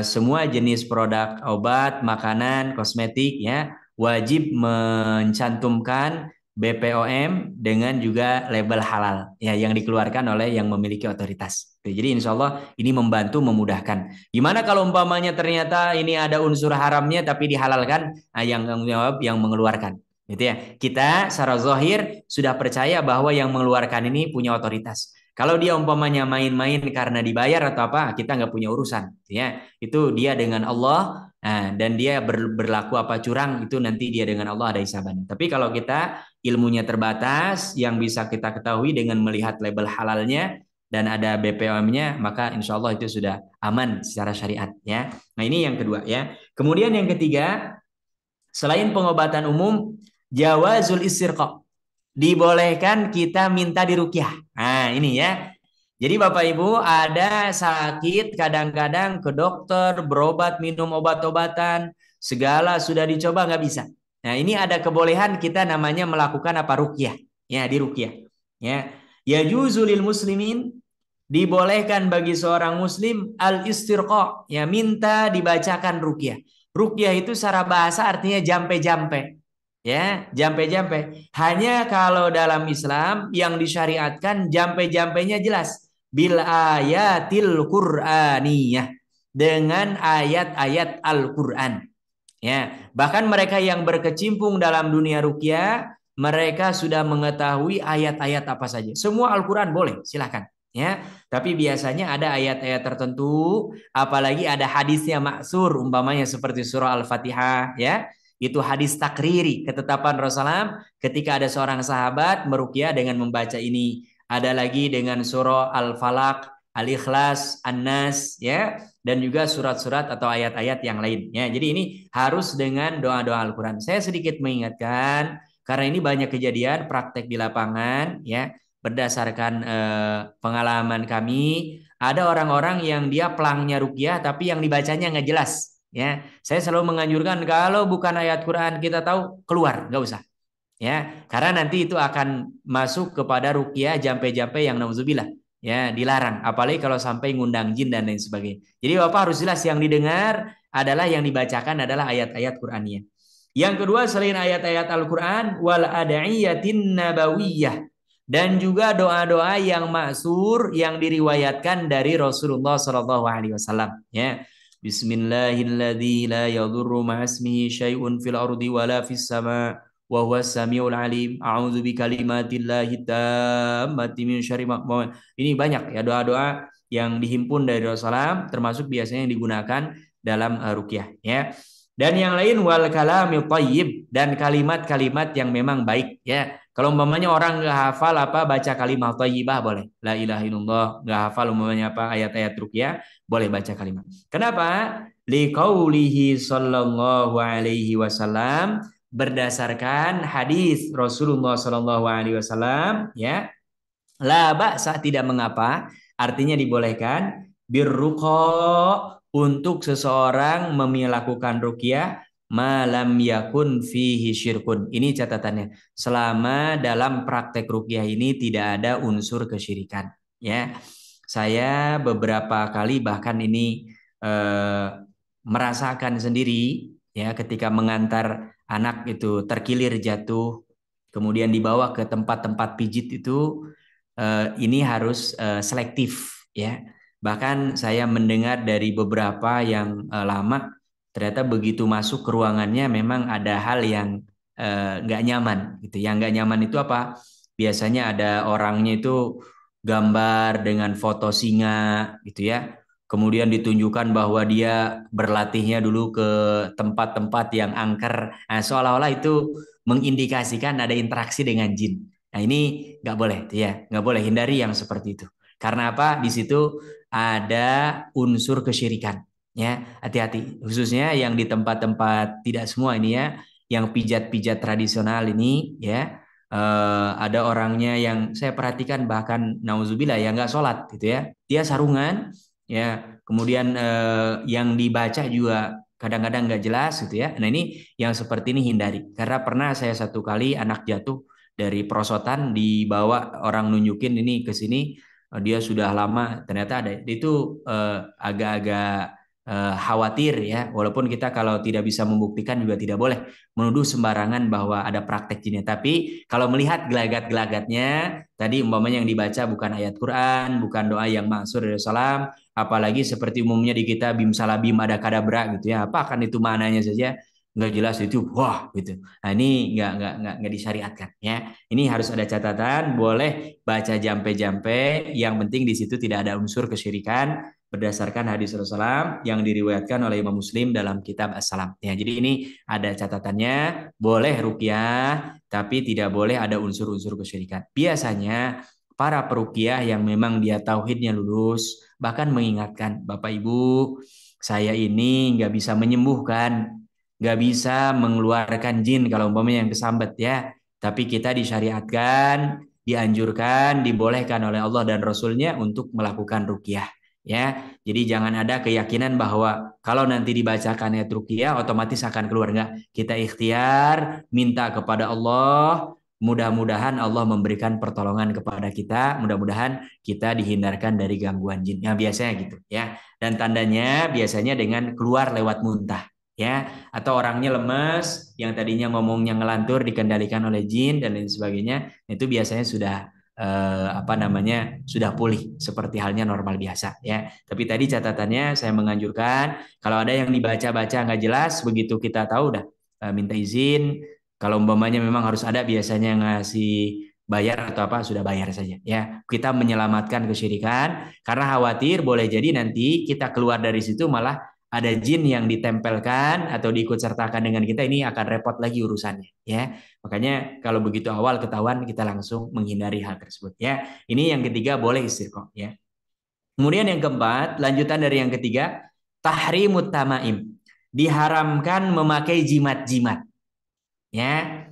semua jenis produk obat, makanan, kosmetik, ya, wajib mencantumkan BPOM dengan juga label halal, ya, yang dikeluarkan oleh yang memiliki otoritas. Jadi insya Allah ini membantu, memudahkan. Gimana kalau umpamanya ternyata ini ada unsur haramnya tapi dihalalkan, yang jawab yang mengeluarkan. Gitu ya. Kita secara zahir sudah percaya bahwa yang mengeluarkan ini punya otoritas. Kalau dia umpamanya main-main karena dibayar atau apa, kita nggak punya urusan, ya. Itu dia dengan Allah, dan dia berlaku apa curang, itu nanti dia dengan Allah ada hisabannya. Tapi kalau kita ilmunya terbatas, yang bisa kita ketahui dengan melihat label halalnya dan ada BPOM-nya, maka insya Allah itu sudah aman secara syariat, ya. Nah, ini yang kedua, ya. Kemudian yang ketiga, selain pengobatan umum, jawazul istirqa, dibolehkan kita minta diruqyah. Nah, ini ya. Jadi Bapak Ibu ada sakit, kadang-kadang ke dokter, berobat, minum obat-obatan, segala sudah dicoba nggak bisa. Nah, ini ada kebolehan kita namanya melakukan apa? Ruqyah. Ya, diruqyah. Ya. Yajuzul muslimin, dibolehkan bagi seorang muslim al-istirqa, ya, minta dibacakan ruqyah. Ruqyah itu secara bahasa artinya jampe-jampe. Ya, jampe-jampe. Hanya kalau dalam Islam yang disyariatkan jampe-jampenya jelas. Bil ayatil Qur'aniyah. Dengan ayat-ayat Al-Quran. Ya, bahkan mereka yang berkecimpung dalam dunia ruqyah, mereka sudah mengetahui ayat-ayat apa saja. Semua Al-Quran boleh, silakan. Ya, tapi biasanya ada ayat-ayat tertentu, apalagi ada hadisnya maksur, umpamanya seperti surah Al-Fatihah, ya. Itu hadis takriri, ketetapan Rasulullah ketika ada seorang sahabat meruqyah dengan membaca ini. Ada lagi dengan surah Al-Falaq, Al-Ikhlas, An-Nas, ya, dan juga surat-surat atau ayat-ayat yang lain. Ya, jadi ini harus dengan doa-doa Al-Quran. Saya sedikit mengingatkan karena ini banyak kejadian praktek di lapangan, ya, berdasarkan pengalaman kami. Ada orang-orang yang dia pelangnya ruqyah tapi yang dibacanya nggak jelas. Ya, saya selalu menganjurkan kalau bukan ayat Quran kita tahu, keluar, nggak usah. Ya, karena nanti itu akan masuk kepada ruqyah jampe-jampe yang nauzubillah, ya, dilarang. Apalagi kalau sampai ngundang jin dan lain sebagainya. Jadi Bapak harus jelas yang didengar adalah yang dibacakan adalah ayat-ayat Qur'aniyah. Yang kedua, selain ayat-ayat Al-Quran, wal ad'iyatin nabawiyah, dan juga doa-doa yang maksur yang diriwayatkan dari Rasulullah SAW. Ya. Bismillahilladzi la yadurru ma'asmihi syai'un fil ardi wala fis sama wa huwas samiul alim. A'udzu bikalimatillahi tammati min syarri ma. Ini banyak ya doa-doa yang dihimpun dari Rasulullah, termasuk biasanya yang digunakan dalam ruqyah, ya. Dan yang lain wal kalamil thayyib, dan kalimat-kalimat yang memang baik, ya. Kalau umpamanya orang nggak hafal apa baca kalimat thayyibah boleh. La ilaha illallah, nggak hafal umpamanya apa ayat-ayat ruqyah, boleh baca kalimat. Kenapa? Liqaulihi sallallahu alaihi wasallam, berdasarkan hadis Rasulullah sallallahu alaihi wasallam, ya. La ba'sa, tidak mengapa, artinya dibolehkan birruqa, untuk seseorang melakukan ruqyah malam yakun fihi syirkun. Ini catatannya. Selama dalam praktek ruqyah ini tidak ada unsur kesyirikan, ya. Saya beberapa kali bahkan ini merasakan sendiri, ya, ketika mengantar anak itu terkilir jatuh kemudian dibawa ke tempat-tempat pijit itu, ini harus selektif, ya. Bahkan saya mendengar dari beberapa yang lama, ternyata begitu masuk ke ruangannya memang ada hal yang nggak nyaman gitu. Yang nggak nyaman itu apa? Biasanya ada orangnya itu gambar dengan foto singa gitu, ya. Kemudian ditunjukkan bahwa dia berlatihnya dulu ke tempat-tempat yang angker. Nah, seolah-olah itu mengindikasikan ada interaksi dengan jin. Nah, ini nggak boleh, ya, nggak boleh, hindari yang seperti itu. Karena apa? Di situ ada unsur kesyirikan, ya. Hati-hati, khususnya yang di tempat-tempat, tidak semua ini, ya, yang pijat-pijat tradisional ini, ya. Ada orangnya yang saya perhatikan bahkan nauzubillah ya nggak sholat gitu, ya. Dia sarungan, ya. Kemudian yang dibaca juga kadang-kadang nggak jelas gitu, ya. Nah, ini yang seperti ini hindari. Karena pernah saya satu kali anak jatuh dari perosotan, dibawa orang nunjukin ini ke sini, dia sudah lama, ternyata ada itu, agak-agak khawatir, ya. Walaupun kita kalau tidak bisa membuktikan juga tidak boleh menuduh sembarangan bahwa ada praktek jinnya. Tapi kalau melihat gelagat-gelagatnya tadi, umpamanya yang dibaca bukan ayat Quran, bukan doa yang maksur dari salam, apalagi seperti umumnya di kita bim salabim ada kadabra gitu, ya, apa kan itu maknanya saja nggak jelas itu, wah gitu. Nah, ini nggak disyariatkan, ya. Ini harus ada catatan. Boleh baca jampe-jampe, yang penting di situ tidak ada unsur kesyirikan berdasarkan hadis Rasulullah yang diriwayatkan oleh Imam Muslim dalam kitab As-Salam, ya. Jadi ini ada catatannya, boleh ruqyah tapi tidak boleh ada unsur-unsur kesyirikan. Biasanya para peruqyah yang memang dia tauhidnya lurus bahkan mengingatkan, Bapak Ibu, saya ini nggak bisa menyembuhkan, nggak bisa mengeluarkan jin kalau umpamanya yang kesambet, ya. Tapi kita disyariatkan, dianjurkan, dibolehkan oleh Allah dan Rasulnya untuk melakukan ruqyah, ya. Jadi jangan ada keyakinan bahwa kalau nanti dibacakan ayat ruqyah otomatis akan keluar. Enggak. Kita ikhtiar, minta kepada Allah, mudah-mudahan Allah memberikan pertolongan kepada kita, mudah-mudahan kita dihindarkan dari gangguan jin. Ya, biasanya gitu, ya. Dan tandanya biasanya dengan keluar lewat muntah, ya, atau orangnya lemes, yang tadinya ngomongnya ngelantur dikendalikan oleh jin dan lain sebagainya, itu biasanya sudah sudah pulih seperti halnya normal biasa, ya. Tapi tadi catatannya saya menganjurkan kalau ada yang dibaca-baca nggak jelas, begitu kita tahu udah minta izin. Kalau umpamanya memang harus ada biasanya ngasih bayar atau apa, sudah bayar saja, ya. Kita menyelamatkan kesyirikan, karena khawatir boleh jadi nanti kita keluar dari situ malah ada jin yang ditempelkan atau diikut sertakan dengan kita, ini akan repot lagi urusannya, ya. Makanya kalau begitu awal ketahuan kita langsung menghindari hal tersebut, ya. Ini yang ketiga, boleh istirqa, ya. Kemudian yang keempat, lanjutan dari yang ketiga, tahrimut tamaim, diharamkan memakai jimat-jimat, ya.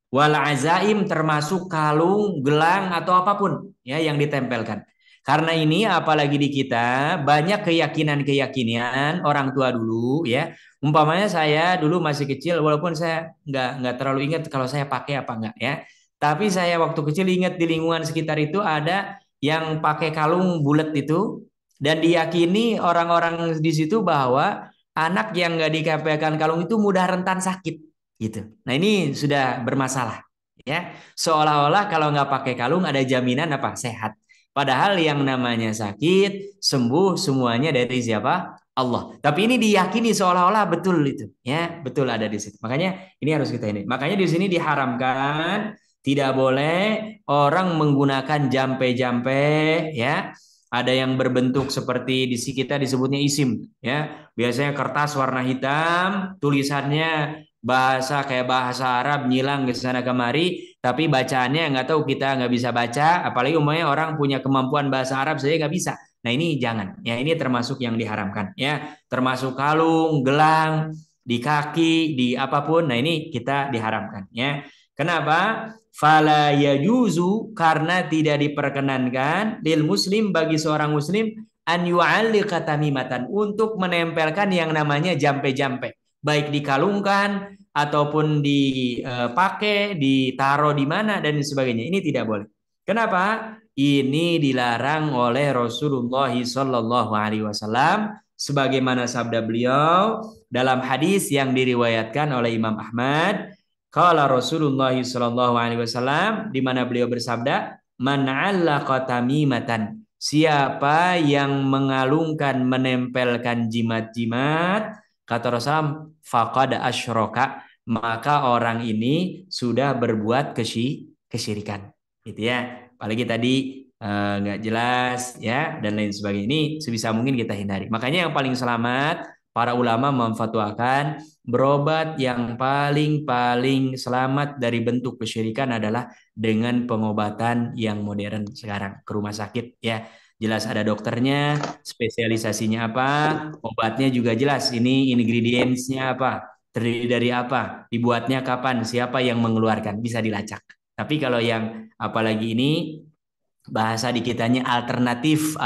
Wal azaim, termasuk kalung, gelang atau apapun, ya, yang ditempelkan. Karena ini apalagi di kita banyak keyakinan-keyakinan orang tua dulu, ya. Umpamanya saya dulu masih kecil, walaupun saya nggak terlalu ingat kalau saya pakai apa enggak, ya. Tapi saya waktu kecil ingat di lingkungan sekitar itu ada yang pakai kalung bulat itu, dan diyakini orang-orang di situ bahwa anak yang nggak dikasihkan kalung itu mudah rentan sakit, gitu. Nah, ini sudah bermasalah, ya. Seolah-olah kalau nggak pakai kalung ada jaminan apa? Sehat. Padahal yang namanya sakit, sembuh semuanya dari siapa? Allah. Tapi ini diyakini seolah-olah betul itu, ya, betul ada di situ. Makanya ini harus kita ini. Makanya di sini diharamkan, tidak boleh orang menggunakan jampe-jampe, ya. Ada yang berbentuk seperti di sini kita disebutnya isim, ya. Biasanya kertas warna hitam, tulisannya bahasa kayak bahasa Arab nyilang ke sana kemari, tapi bacaannya nggak tahu, kita nggak bisa baca, apalagi umumnya orang punya kemampuan bahasa Arab saja nggak bisa. Nah ini jangan, ya ini termasuk yang diharamkan, ya termasuk kalung, gelang, di kaki, di apapun. Nah ini kita diharamkan, ya. Kenapa? Fala yajuzu, karena tidak diperkenankan lil muslim, bagi seorang muslim, an yu'alliqa tamimatan, untuk menempelkan yang namanya jampe-jampe, baik dikalungkan ataupun dipakai, ditaruh di mana dan sebagainya. Ini tidak boleh. Kenapa? Ini dilarang oleh Rasulullah Shallallahu Alaihi Wasallam, sebagaimana sabda beliau dalam hadis yang diriwayatkan oleh Imam Ahmad. Qala Rasulullah Shallallahu Alaihi Wasallam, di mana beliau bersabda, man 'allaqa tamimatan, siapa yang mengalungkan, menempelkan jimat-jimat, kata Rasulullah, faqad asyraka, maka orang ini sudah berbuat kesyirikan. Gitu ya. Apalagi tadi nggak jelas ya dan lain sebagainya. Ini sebisa mungkin kita hindari. Makanya yang paling selamat, para ulama memfatwakan berobat yang paling selamat dari bentuk kesyirikan adalah dengan pengobatan yang modern sekarang, ke rumah sakit ya. Jelas ada dokternya, spesialisasinya apa, obatnya juga jelas. Ini ingredientsnya apa, terdiri dari apa, dibuatnya kapan, siapa yang mengeluarkan, bisa dilacak. Tapi kalau yang apalagi ini bahasa di kitanya alternatif,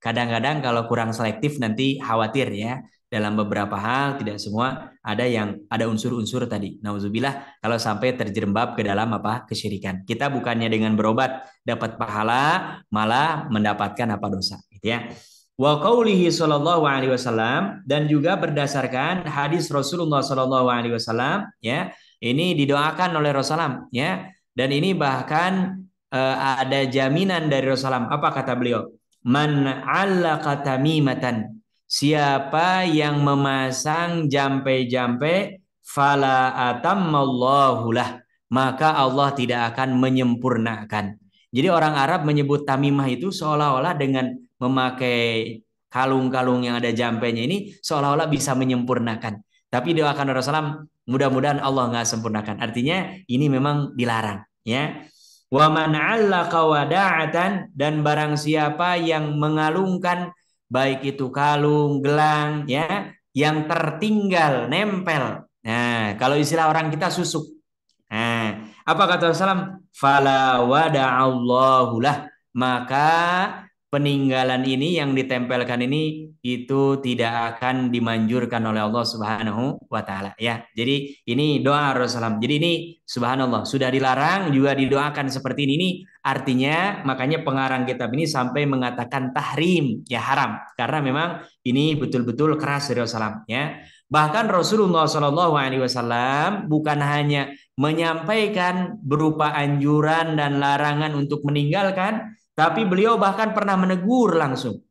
kadang-kadang kalau kurang selektif nanti khawatir ya. Dalam beberapa hal, tidak semua, ada unsur-unsur tadi. Nauzubillah kalau sampai terjerembab ke dalam apa? Kesyirikan. Kita bukannya dengan berobat dapat pahala, malah mendapatkan apa? Dosa, gitu ya. Wa qaulihi sallallahu alaihi wasallam, dan juga berdasarkan hadis Rasulullah sallallahu alaihi wasallam ya. Ini didoakan oleh Rasulullah ya. Dan ini bahkan ada jaminan dari Rasulullah. Apa kata beliau? Man 'allaqa tamimatan, siapa yang memasang jampe-jampe, fala atammallahu lah, maka Allah tidak akan menyempurnakan. Jadi orang Arab menyebut tamimah itu seolah-olah dengan memakai kalung-kalung yang ada jampenya ini seolah-olah bisa menyempurnakan. Tapi doakan Rasulullah, mudah-mudahan Allah nggak sempurnakan. Artinya ini memang dilarang, ya. Wa man 'allaqa wada'atan, dan barang siapa yang mengalungkan baik itu kalung, gelang ya, yang tertinggal nempel. Nah, kalau istilah orang kita susuk. Nah, apa kata Rasulullah? Fala wada'allahu lah, maka peninggalan ini yang ditempelkan ini itu tidak akan dimanjurkan oleh Allah Subhanahu wa taala ya. Jadi ini doa Rasulullah. Jadi ini subhanallah sudah dilarang juga didoakan seperti ini. Artinya makanya pengarang kitab ini sampai mengatakan tahrim, ya haram, karena memang ini betul-betul keras dari Rasulullah ya. Bahkan Rasulullah Shallallahu Alaihi Wasallam bukan hanya menyampaikan berupa anjuran dan larangan untuk meninggalkan, tapi beliau bahkan pernah menegur langsung.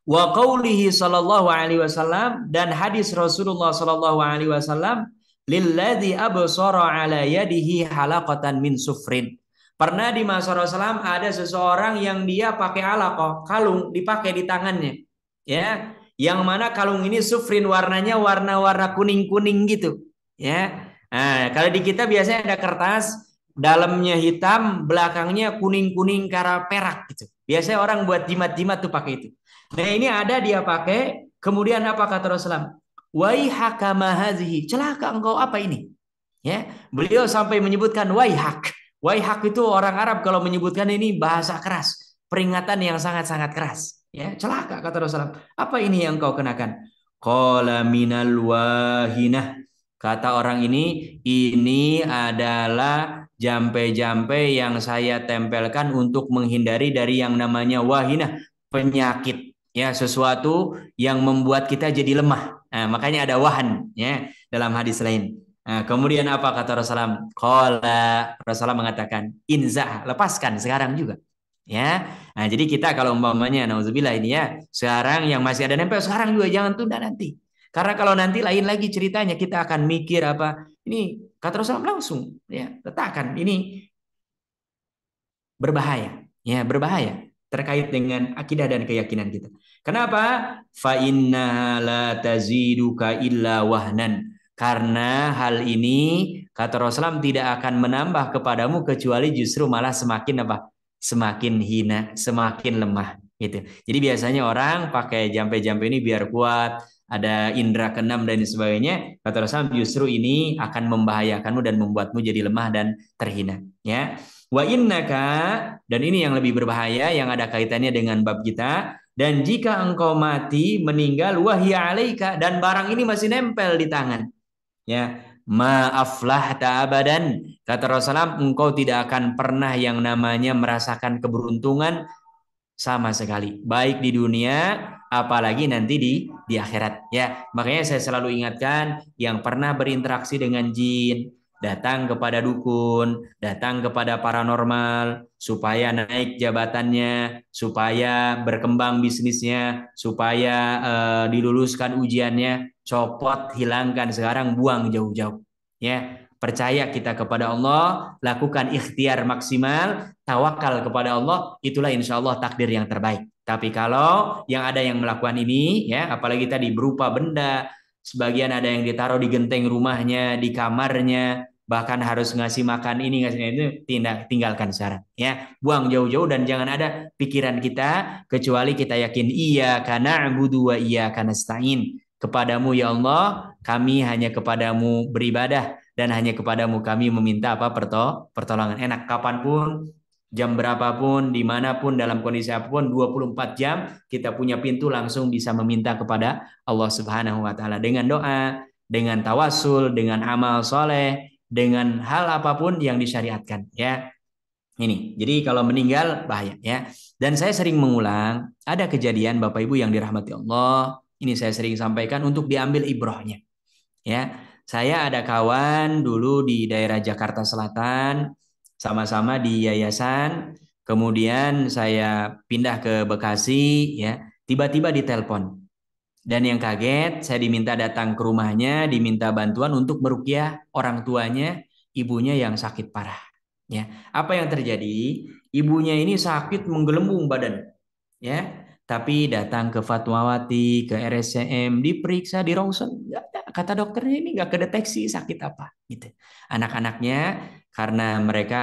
Wa qaulihi sallallahu alaihi wasallam, dan hadis Rasulullah sallallahu alaihi wasallam, lilladzi absara ala yadihi halaqatan min sufrin. Pernah di masa Rasulullah ada seseorang yang dia pakai halaqah, kalung dipakai di tangannya. Ya, yang mana kalung ini sufrin, warnanya warna-warna kuning-kuning gitu, ya. Nah, kalau di kita biasanya ada kertas, dalamnya hitam, belakangnya kuning-kuning kara perak gitu. Biasanya orang buat jimat-jimat tuh pakai itu. Nah, ini ada dia pakai, kemudian apa kata Rasulullah? Waihaka mahazihi, celaka engkau, apa ini? Ya, beliau sampai menyebutkan waihak. Waihak itu orang Arab kalau menyebutkan ini bahasa keras, peringatan yang sangat-sangat keras. Ya, celaka kata Rasulullah. Apa ini yang kau kenakan? Qala minal wahinah. Kata orang ini adalah jampe-jampe yang saya tempelkan untuk menghindari dari yang namanya wahinah, penyakit, ya, sesuatu yang membuat kita jadi lemah. Nah, makanya ada wahan ya dalam hadis lain. Nah, kemudian apa kata Rasulullah? Qala, Rasulullah mengatakan, inzah, lepaskan sekarang juga. Ya. Nah, jadi kita kalau umpamanya nauzubillah ini ya, sekarang yang masih ada nempel sekarang juga, jangan tunda nanti. Karena kalau nanti lain lagi ceritanya, kita akan mikir apa. Ini kata Rasulullah langsung ya, letakkan, ini berbahaya. Ya, berbahaya terkait dengan akidah dan keyakinan kita. Kenapa? Fa inna la taziduka illa wahnan. Karena hal ini kata Rasulullah tidak akan menambah kepadamu kecuali justru malah semakin apa? Semakin hina, semakin lemah gitu. Jadi biasanya orang pakai jampe-jampe ini biar kuat, ada indera keenam dan sebagainya. Kata Rasulullah justru ini akan membahayakanmu dan membuatmu jadi lemah dan terhina, ya. Wa innaka, dan ini yang lebih berbahaya yang ada kaitannya dengan bab kita. Dan jika engkau mati meninggal wahya alaika, dan barang ini masih nempel di tangan, ya, maaflah abadan, kata Rasulullah, engkau tidak akan pernah yang namanya merasakan keberuntungan sama sekali, baik di dunia apalagi nanti di akhirat, ya. Makanya saya selalu ingatkan yang pernah berinteraksi dengan jin, datang kepada dukun, datang kepada paranormal supaya naik jabatannya, supaya berkembang bisnisnya, supaya diluluskan ujiannya, copot, hilangkan sekarang, buang jauh-jauh, ya. Percaya kita kepada Allah, lakukan ikhtiar maksimal, tawakal kepada Allah, itulah insya Allah takdir yang terbaik. Tapi kalau yang ada yang melakukan ini, ya, apalagi tadi berupa benda, sebagian ada yang ditaruh di genteng rumahnya, di kamarnya, bahkan harus ngasih makan ini, ngasih itu, tinggalkan sekarang, ya. Buang jauh-jauh dan jangan ada pikiran kita kecuali kita yakin iyyaka na'budu wa iyyaka nasta'in. Kepadamu ya Allah, kami hanya kepadamu beribadah dan hanya kepadamu kami meminta apa? Pertolongan. Enak kapanpun, jam berapapun, dimanapun, dalam kondisi apapun, 24 jam kita punya pintu langsung bisa meminta kepada Allah Subhanahu wa Ta'ala dengan doa, dengan tawasul, dengan amal soleh, dengan hal apapun yang disyariatkan, ya. Ini, jadi kalau meninggal bahaya, ya. Dan saya sering mengulang, ada kejadian Bapak Ibu yang dirahmati Allah, ini saya sering sampaikan untuk diambil ibrohnya, ya. Saya ada kawan dulu di daerah Jakarta Selatan, sama-sama di yayasan. Kemudian saya pindah ke Bekasi, ya. Tiba-tiba ditelepon. Dan yang kaget, saya diminta datang ke rumahnya, diminta bantuan untuk meruqyah orang tuanya, ibunya yang sakit parah, ya. Apa yang terjadi? Ibunya ini sakit menggelembung badan, ya. Tapi datang ke Fatmawati, ke RSCM, diperiksa, di ronsen, kata dokternya ini nggak kedeteksi sakit apa, gitu. Anak-anaknya karena mereka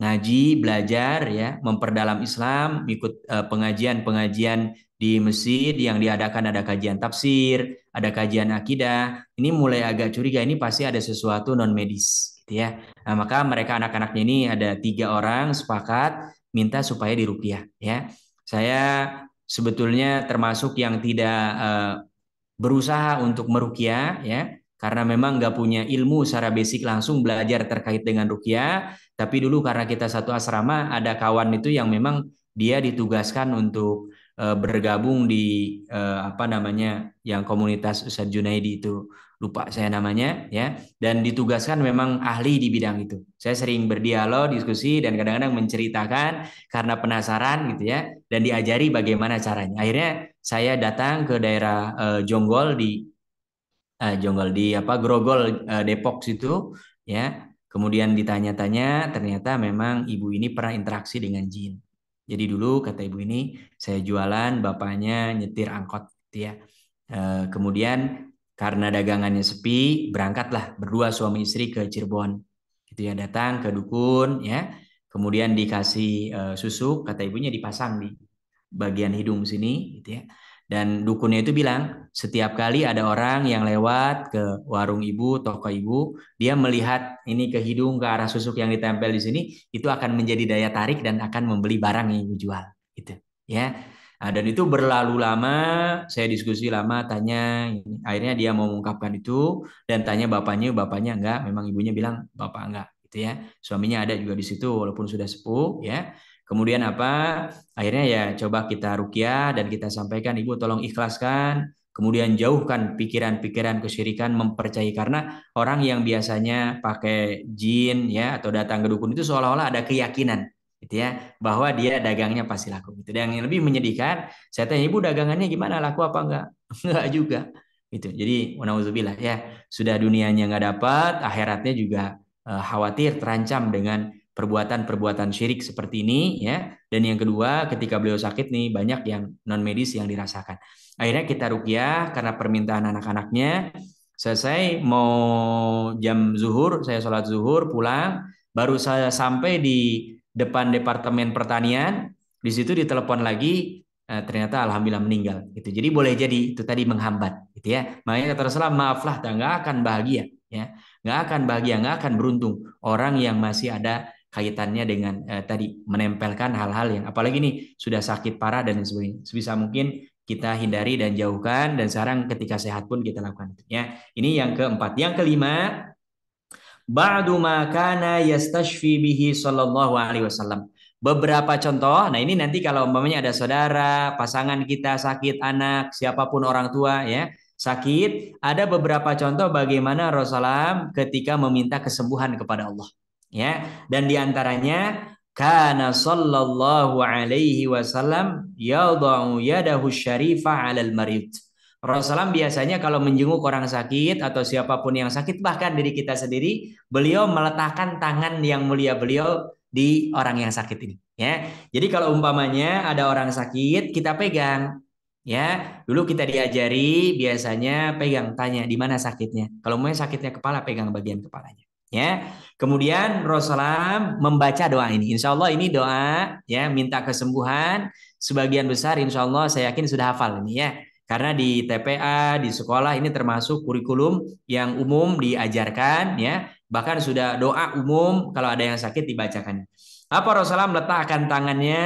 ngaji, belajar, ya, memperdalam Islam, ikut pengajian-pengajian di masjid yang diadakan, ada kajian tafsir, ada kajian akidah. Ini mulai agak curiga, ini pasti ada sesuatu non medis, gitu ya. Nah, maka mereka anak-anaknya ini ada 3 orang sepakat minta supaya diruqyah, ya. Saya sebetulnya termasuk yang tidak berusaha untuk meruqyah, ya, karena memang nggak punya ilmu secara basic langsung belajar terkait dengan ruqyah. Tapi dulu karena kita satu asrama, ada kawan itu yang memang dia ditugaskan untuk bergabung di apa namanya, yang komunitas Ustadz Junaidi itu, lupa saya namanya, ya, dan ditugaskan memang ahli di bidang itu. Saya sering berdialog, diskusi, dan kadang-kadang menceritakan karena penasaran, gitu ya, dan diajari bagaimana caranya. Akhirnya saya datang ke daerah Jonggol di Grogol, Depok situ, ya. Kemudian ditanya-tanya, ternyata memang ibu ini pernah interaksi dengan jin. Jadi dulu kata ibu ini, saya jualan, bapaknya nyetir angkot, gitu ya. Kemudian karena dagangannya sepi, berangkatlah berdua suami istri ke Cirebon, gitu ya. Datang ke dukun, ya. Kemudian dikasih susu, kata ibunya dipasang di bagian hidung sini, gitu ya. Dan dukunnya itu bilang, setiap kali ada orang yang lewat ke warung ibu, toko ibu, dia melihat ini ke hidung, ke arah susuk yang ditempel di sini, itu akan menjadi daya tarik dan akan membeli barang yang ibu jual, gitu, ya. Nah, dan itu berlalu lama, saya diskusi lama, tanya, akhirnya dia mau mengungkapkan itu dan tanya bapaknya enggak, memang ibunya bilang bapak enggak, gitu ya. Suaminya ada juga di situ walaupun sudah sepuh, ya. Kemudian apa? Akhirnya ya coba kita ruqyah dan kita sampaikan, ibu tolong ikhlaskan, kemudian jauhkan pikiran-pikiran kesyirikan, mempercayai, karena orang yang biasanya pakai jin, ya, atau datang ke dukun itu seolah-olah ada keyakinan, gitu ya, bahwa dia dagangnya pasti laku, gitu. Dan yang lebih menyedihkan, saya tanya, ibu dagangannya gimana, laku apa enggak? Enggak juga, gitu. Jadi nauzubillah, ya, sudah dunianya enggak dapat, akhiratnya juga khawatir terancam dengan perbuatan-perbuatan syirik seperti ini, ya. Dan yang kedua, ketika beliau sakit nih, banyak yang non medis yang dirasakan. Akhirnya kita ruqyah karena permintaan anak-anaknya. Selesai mau jam zuhur, saya sholat zuhur pulang, baru saya sampai di depan departemen pertanian, di situ ditelepon lagi, ternyata alhamdulillah meninggal. Gitu. Jadi boleh jadi itu tadi menghambat, gitu ya. Makanya kata Rasulullah, maaflah, nggak akan bahagia, ya, nggak akan bahagia, nggak akan beruntung orang yang masih ada kaitannya dengan tadi menempelkan hal-hal yang apalagi nih sudah sakit parah dan sebagainya. Sebisa mungkin kita hindari dan jauhkan, dan sekarang ketika sehat pun kita lakukan itu, ya. Ini yang keempat. Yang kelima, ba'du ma kana yastashfi bihi sallallahu alaihi wasallam. Beberapa contoh. Nah, ini nanti kalau umpamanya ada saudara, pasangan kita sakit, anak, siapapun orang tua ya, sakit, ada beberapa contoh bagaimana Rasulullah ketika meminta kesembuhan kepada Allah. Ya, dan diantaranya kana sallallahu alaihi wasallam yadau yadahu syarifah 'alal marid. Rasulullah biasanya kalau menjenguk orang sakit atau siapapun yang sakit, bahkan diri kita sendiri, beliau meletakkan tangan yang mulia beliau di orang yang sakit ini. Ya, jadi kalau umpamanya ada orang sakit, kita pegang. Ya, dulu kita diajari biasanya pegang, tanya di mana sakitnya. Kalau mau sakitnya kepala, pegang bagian kepalanya. Ya, kemudian Rasulullah membaca doa ini. Insya Allah ini doa ya minta kesembuhan. Sebagian besar Insya Allah saya yakin sudah hafal ini ya. Karena di TPA, di sekolah ini termasuk kurikulum yang umum diajarkan ya. Bahkan sudah doa umum kalau ada yang sakit dibacakan. Apa Rasulullah meletakkan tangannya,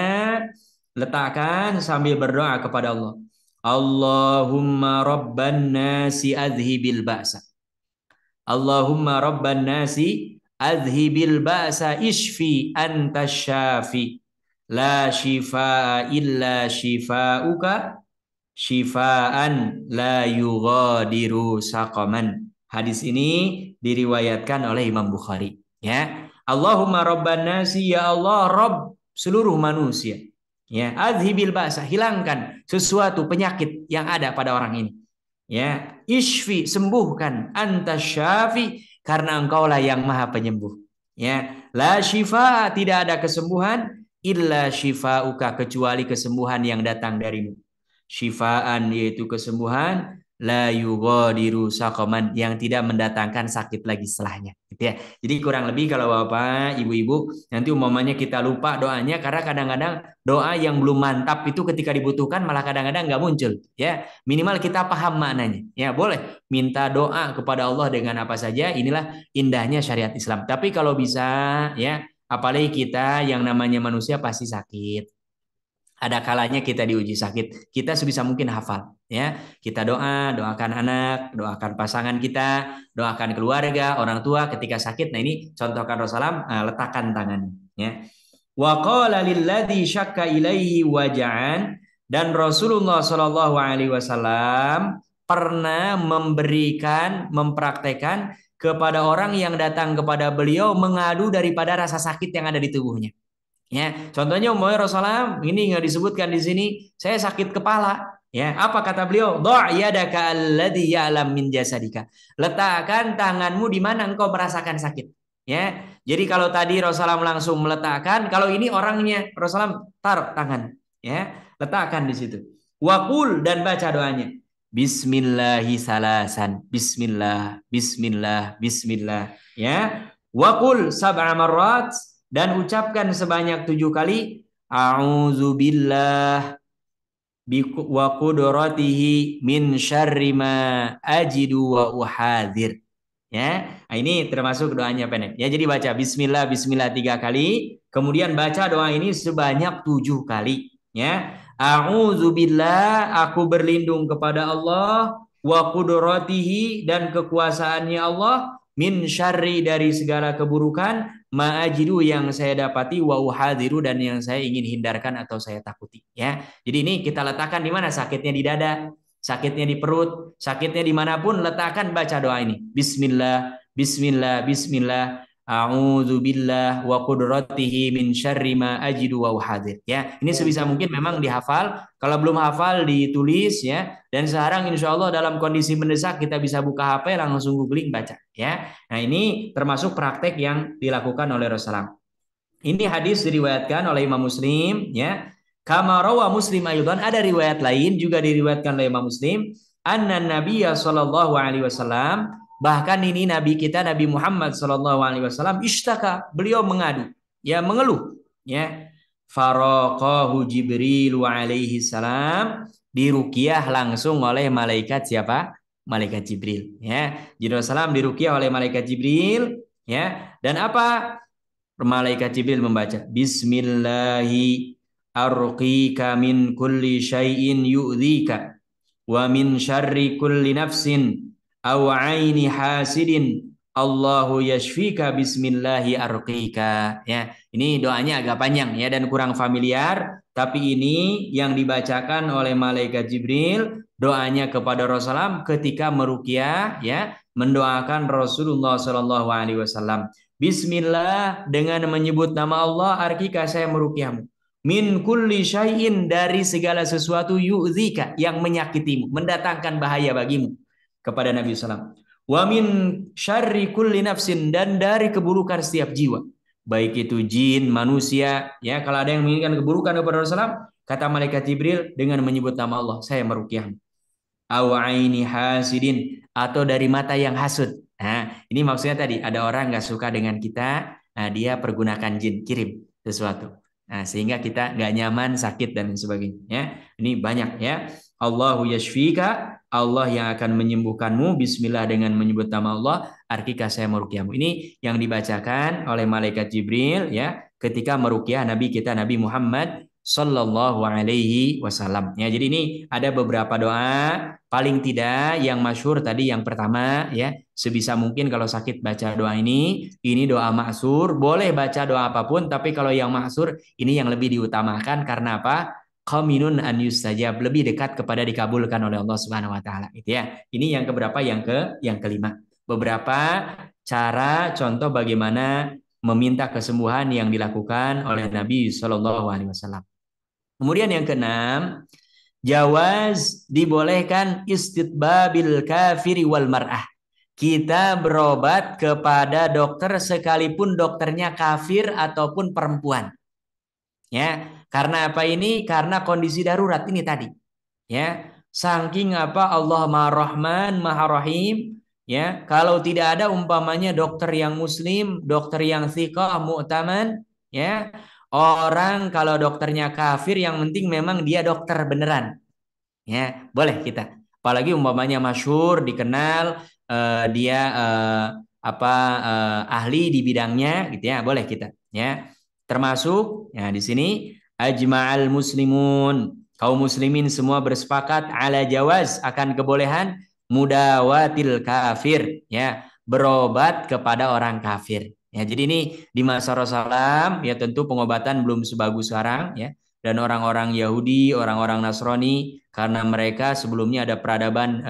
letakkan sambil berdoa kepada Allah. Allahumma rabban nasi adhibil ba'sa. Allahumma rabban nasi adhibil ba'sa ishfi anta syafi. La shifa illa shifauka. Shifaan la yughadiru saqaman. Hadis ini diriwayatkan oleh Imam Bukhari. Ya, Allahumma rabban nasi, ya Allah Rabb seluruh manusia. Ya, adhibil ba'sa, hilangkan sesuatu penyakit yang ada pada orang ini. Ya, ishfi, sembuhkan, anta syafi, karena engkaulah yang maha penyembuh. Ya, la shifa, tidak ada kesembuhan illa shifauka, kecuali kesembuhan yang datang darimu. Syifaan yaitu kesembuhan, la yughadiru saqaman, yang tidak mendatangkan sakit lagi setelahnya, gitu ya. Jadi kurang lebih kalau Bapak, Ibu-ibu, nanti umpamanya kita lupa doanya karena kadang-kadang doa yang belum mantap itu ketika dibutuhkan malah kadang-kadang nggak muncul, ya. Minimal kita paham maknanya. Ya, boleh minta doa kepada Allah dengan apa saja, inilah indahnya syariat Islam. Tapi kalau bisa ya, apalagi kita yang namanya manusia pasti sakit. Ada kalanya kita diuji sakit, kita sebisa mungkin hafal ya. Kita doakan anak, doakan pasangan kita, doakan keluarga, orang tua ketika sakit. Nah, ini contohkan Rasulullah, letakkan tangannya ya. Wa qala lilladzi syakka ilaihi waja'an, dan Rasulullah Shallallahu alaihi wasallam pernah mempraktekkan kepada orang yang datang kepada beliau mengadu daripada rasa sakit yang ada di tubuhnya. Ya, contohnya umpamanya Rasulullah ini nggak disebutkan di sini, saya sakit kepala. Ya, apa kata beliau? Dha' yadaka alladhi ya'lam min jasadika. Letakkan tanganmu di mana engkau merasakan sakit. Ya, jadi kalau tadi Rasulullah langsung meletakkan, kalau ini orangnya Rasulullah taruh tangan. Ya, letakkan di situ. Waqul, dan baca doanya. Bismillahi salasan. Bismillah, bismillah, bismillah. Ya, waqul sab'a marrat, dan ucapkan sebanyak 7 kali a'udzubillah wa qudratihi min syarri ma ajidu wa uhadir. Ya, nah ini termasuk doanya pendek. Ya, jadi baca bismillah, bismillah 3 kali, kemudian baca doa ini sebanyak 7 kali. Ya, a'udzubillah, aku berlindung kepada Allah, wa qudratihi, dan kekuasaannya Allah, min syarri, dari segala keburukan, ma'ajidu, yang saya dapati, wa uhadiru, dan yang saya ingin hindarkan atau saya takuti. Ya, jadi ini kita letakkan di mana? Sakitnya di dada, sakitnya di perut, sakitnya dimanapun, letakkan, baca doa ini. Bismillah, bismillah, bismillah. A'udzubillah wa qudratihi min syarri ma ajidu wa uhadir. Ya, ini sebisa mungkin memang dihafal. Kalau belum hafal ditulis ya. Dan sekarang insya Allah dalam kondisi mendesak kita bisa buka HP langsung googling baca ya. Nah, ini termasuk praktek yang dilakukan oleh Rasulullah. Ini hadis diriwayatkan oleh Imam Muslim ya. Kama rawa Muslim aydan, ada riwayat lain juga diriwayatkan oleh Imam Muslim anna Nabiyya sallallahu alaihi wasallam, bahkan ini nabi kita Nabi Muhammad sallallahu alaihi wasallam ishtaka, beliau mengadu, ya mengeluh, ya. Faraqahu Jibril alaihi salam, diruqyah langsung oleh malaikat siapa? Malaikat Jibril, ya. Jibril salam diruqyah oleh malaikat Jibril, ya. Dan apa? Malaikat Jibril membaca, Bismillahi arqika min kulli syai'in yu'dhika wa min syarri kulli nafsin aw aini hasidin Allahu yashfika bismillahi arqika. Ya, ini doanya agak panjang ya dan kurang familiar, tapi ini yang dibacakan oleh malaikat Jibril, doanya kepada Rasulullah ketika meruqyah, ya, mendoakan Rasulullah sallallahu alaihi wasallam. Bismillah, dengan menyebut nama Allah, arqika, saya meruqyahmu. Min kulli syai'in, dari segala sesuatu, yu'dzika, yang menyakitimu, mendatangkan bahaya bagimu, kepada Nabi SAW. Wa min syarri kulli nafsin, dan dari keburukan setiap jiwa, baik itu jin, manusia, ya. Kalau ada yang menginginkan keburukan kepada Rasulullah, kata malaikat Jibril, dengan menyebut nama Allah, saya meruqyahmu. Aw aini hasidin, atau dari mata yang hasud. Nah, ini maksudnya tadi ada orang nggak suka dengan kita, nah dia pergunakan jin, kirim sesuatu. Nah, sehingga kita nggak nyaman, sakit dan sebagainya. Ya. Ini banyak, ya. Allahu yashfika, Allah yang akan menyembuhkanmu. Bismillah, dengan menyebut nama Allah, arqika, saya meruqyahmu. Ini yang dibacakan oleh malaikat Jibril, ya, ketika meruqyah Nabi kita Nabi Muhammad sallallahu alaihi wasallam. Ya, jadi ini ada beberapa doa, paling tidak yang masyhur tadi yang pertama, ya. Sebisa mungkin kalau sakit baca doa ini doa maksur, boleh baca doa apapun, tapi kalau yang maksur ini yang lebih diutamakan, karena apa? Qaminun an yustajab, lebih dekat kepada dikabulkan oleh Allah Subhanahu wa taala, gitu ya. Ini yang keberapa? Yang kelima. Beberapa cara contoh bagaimana meminta kesembuhan yang dilakukan oleh Nabi Shallallahu alaihi wasallam. Kemudian yang keenam, jawaz, dibolehkan istitbabil kafiri wal mar'ah. Kita berobat kepada dokter sekalipun dokternya kafir ataupun perempuan. Ya, karena apa ini? Karena kondisi darurat ini tadi. Ya, saking apa, Allah Maha Rahman, Maha Rahim, ya. Kalau tidak ada umpamanya dokter yang muslim, dokter yang thiqah, mu'taman, ya. Orang kalau dokternya kafir, yang penting memang dia dokter beneran, ya, boleh kita. Apalagi umpamanya masyhur, dikenal, dia ahli di bidangnya, gitu ya, boleh kita, ya. Termasuk, ya, di sini ajma'al muslimun, kaum muslimin semua bersepakat ala jawaz, akan kebolehan mudawatil kafir, ya, berobat kepada orang kafir. Ya, jadi ini di masa Rasulullah, ya, tentu pengobatan belum sebagus sekarang, ya. Dan orang-orang Yahudi, orang-orang Nasrani, karena mereka sebelumnya ada peradaban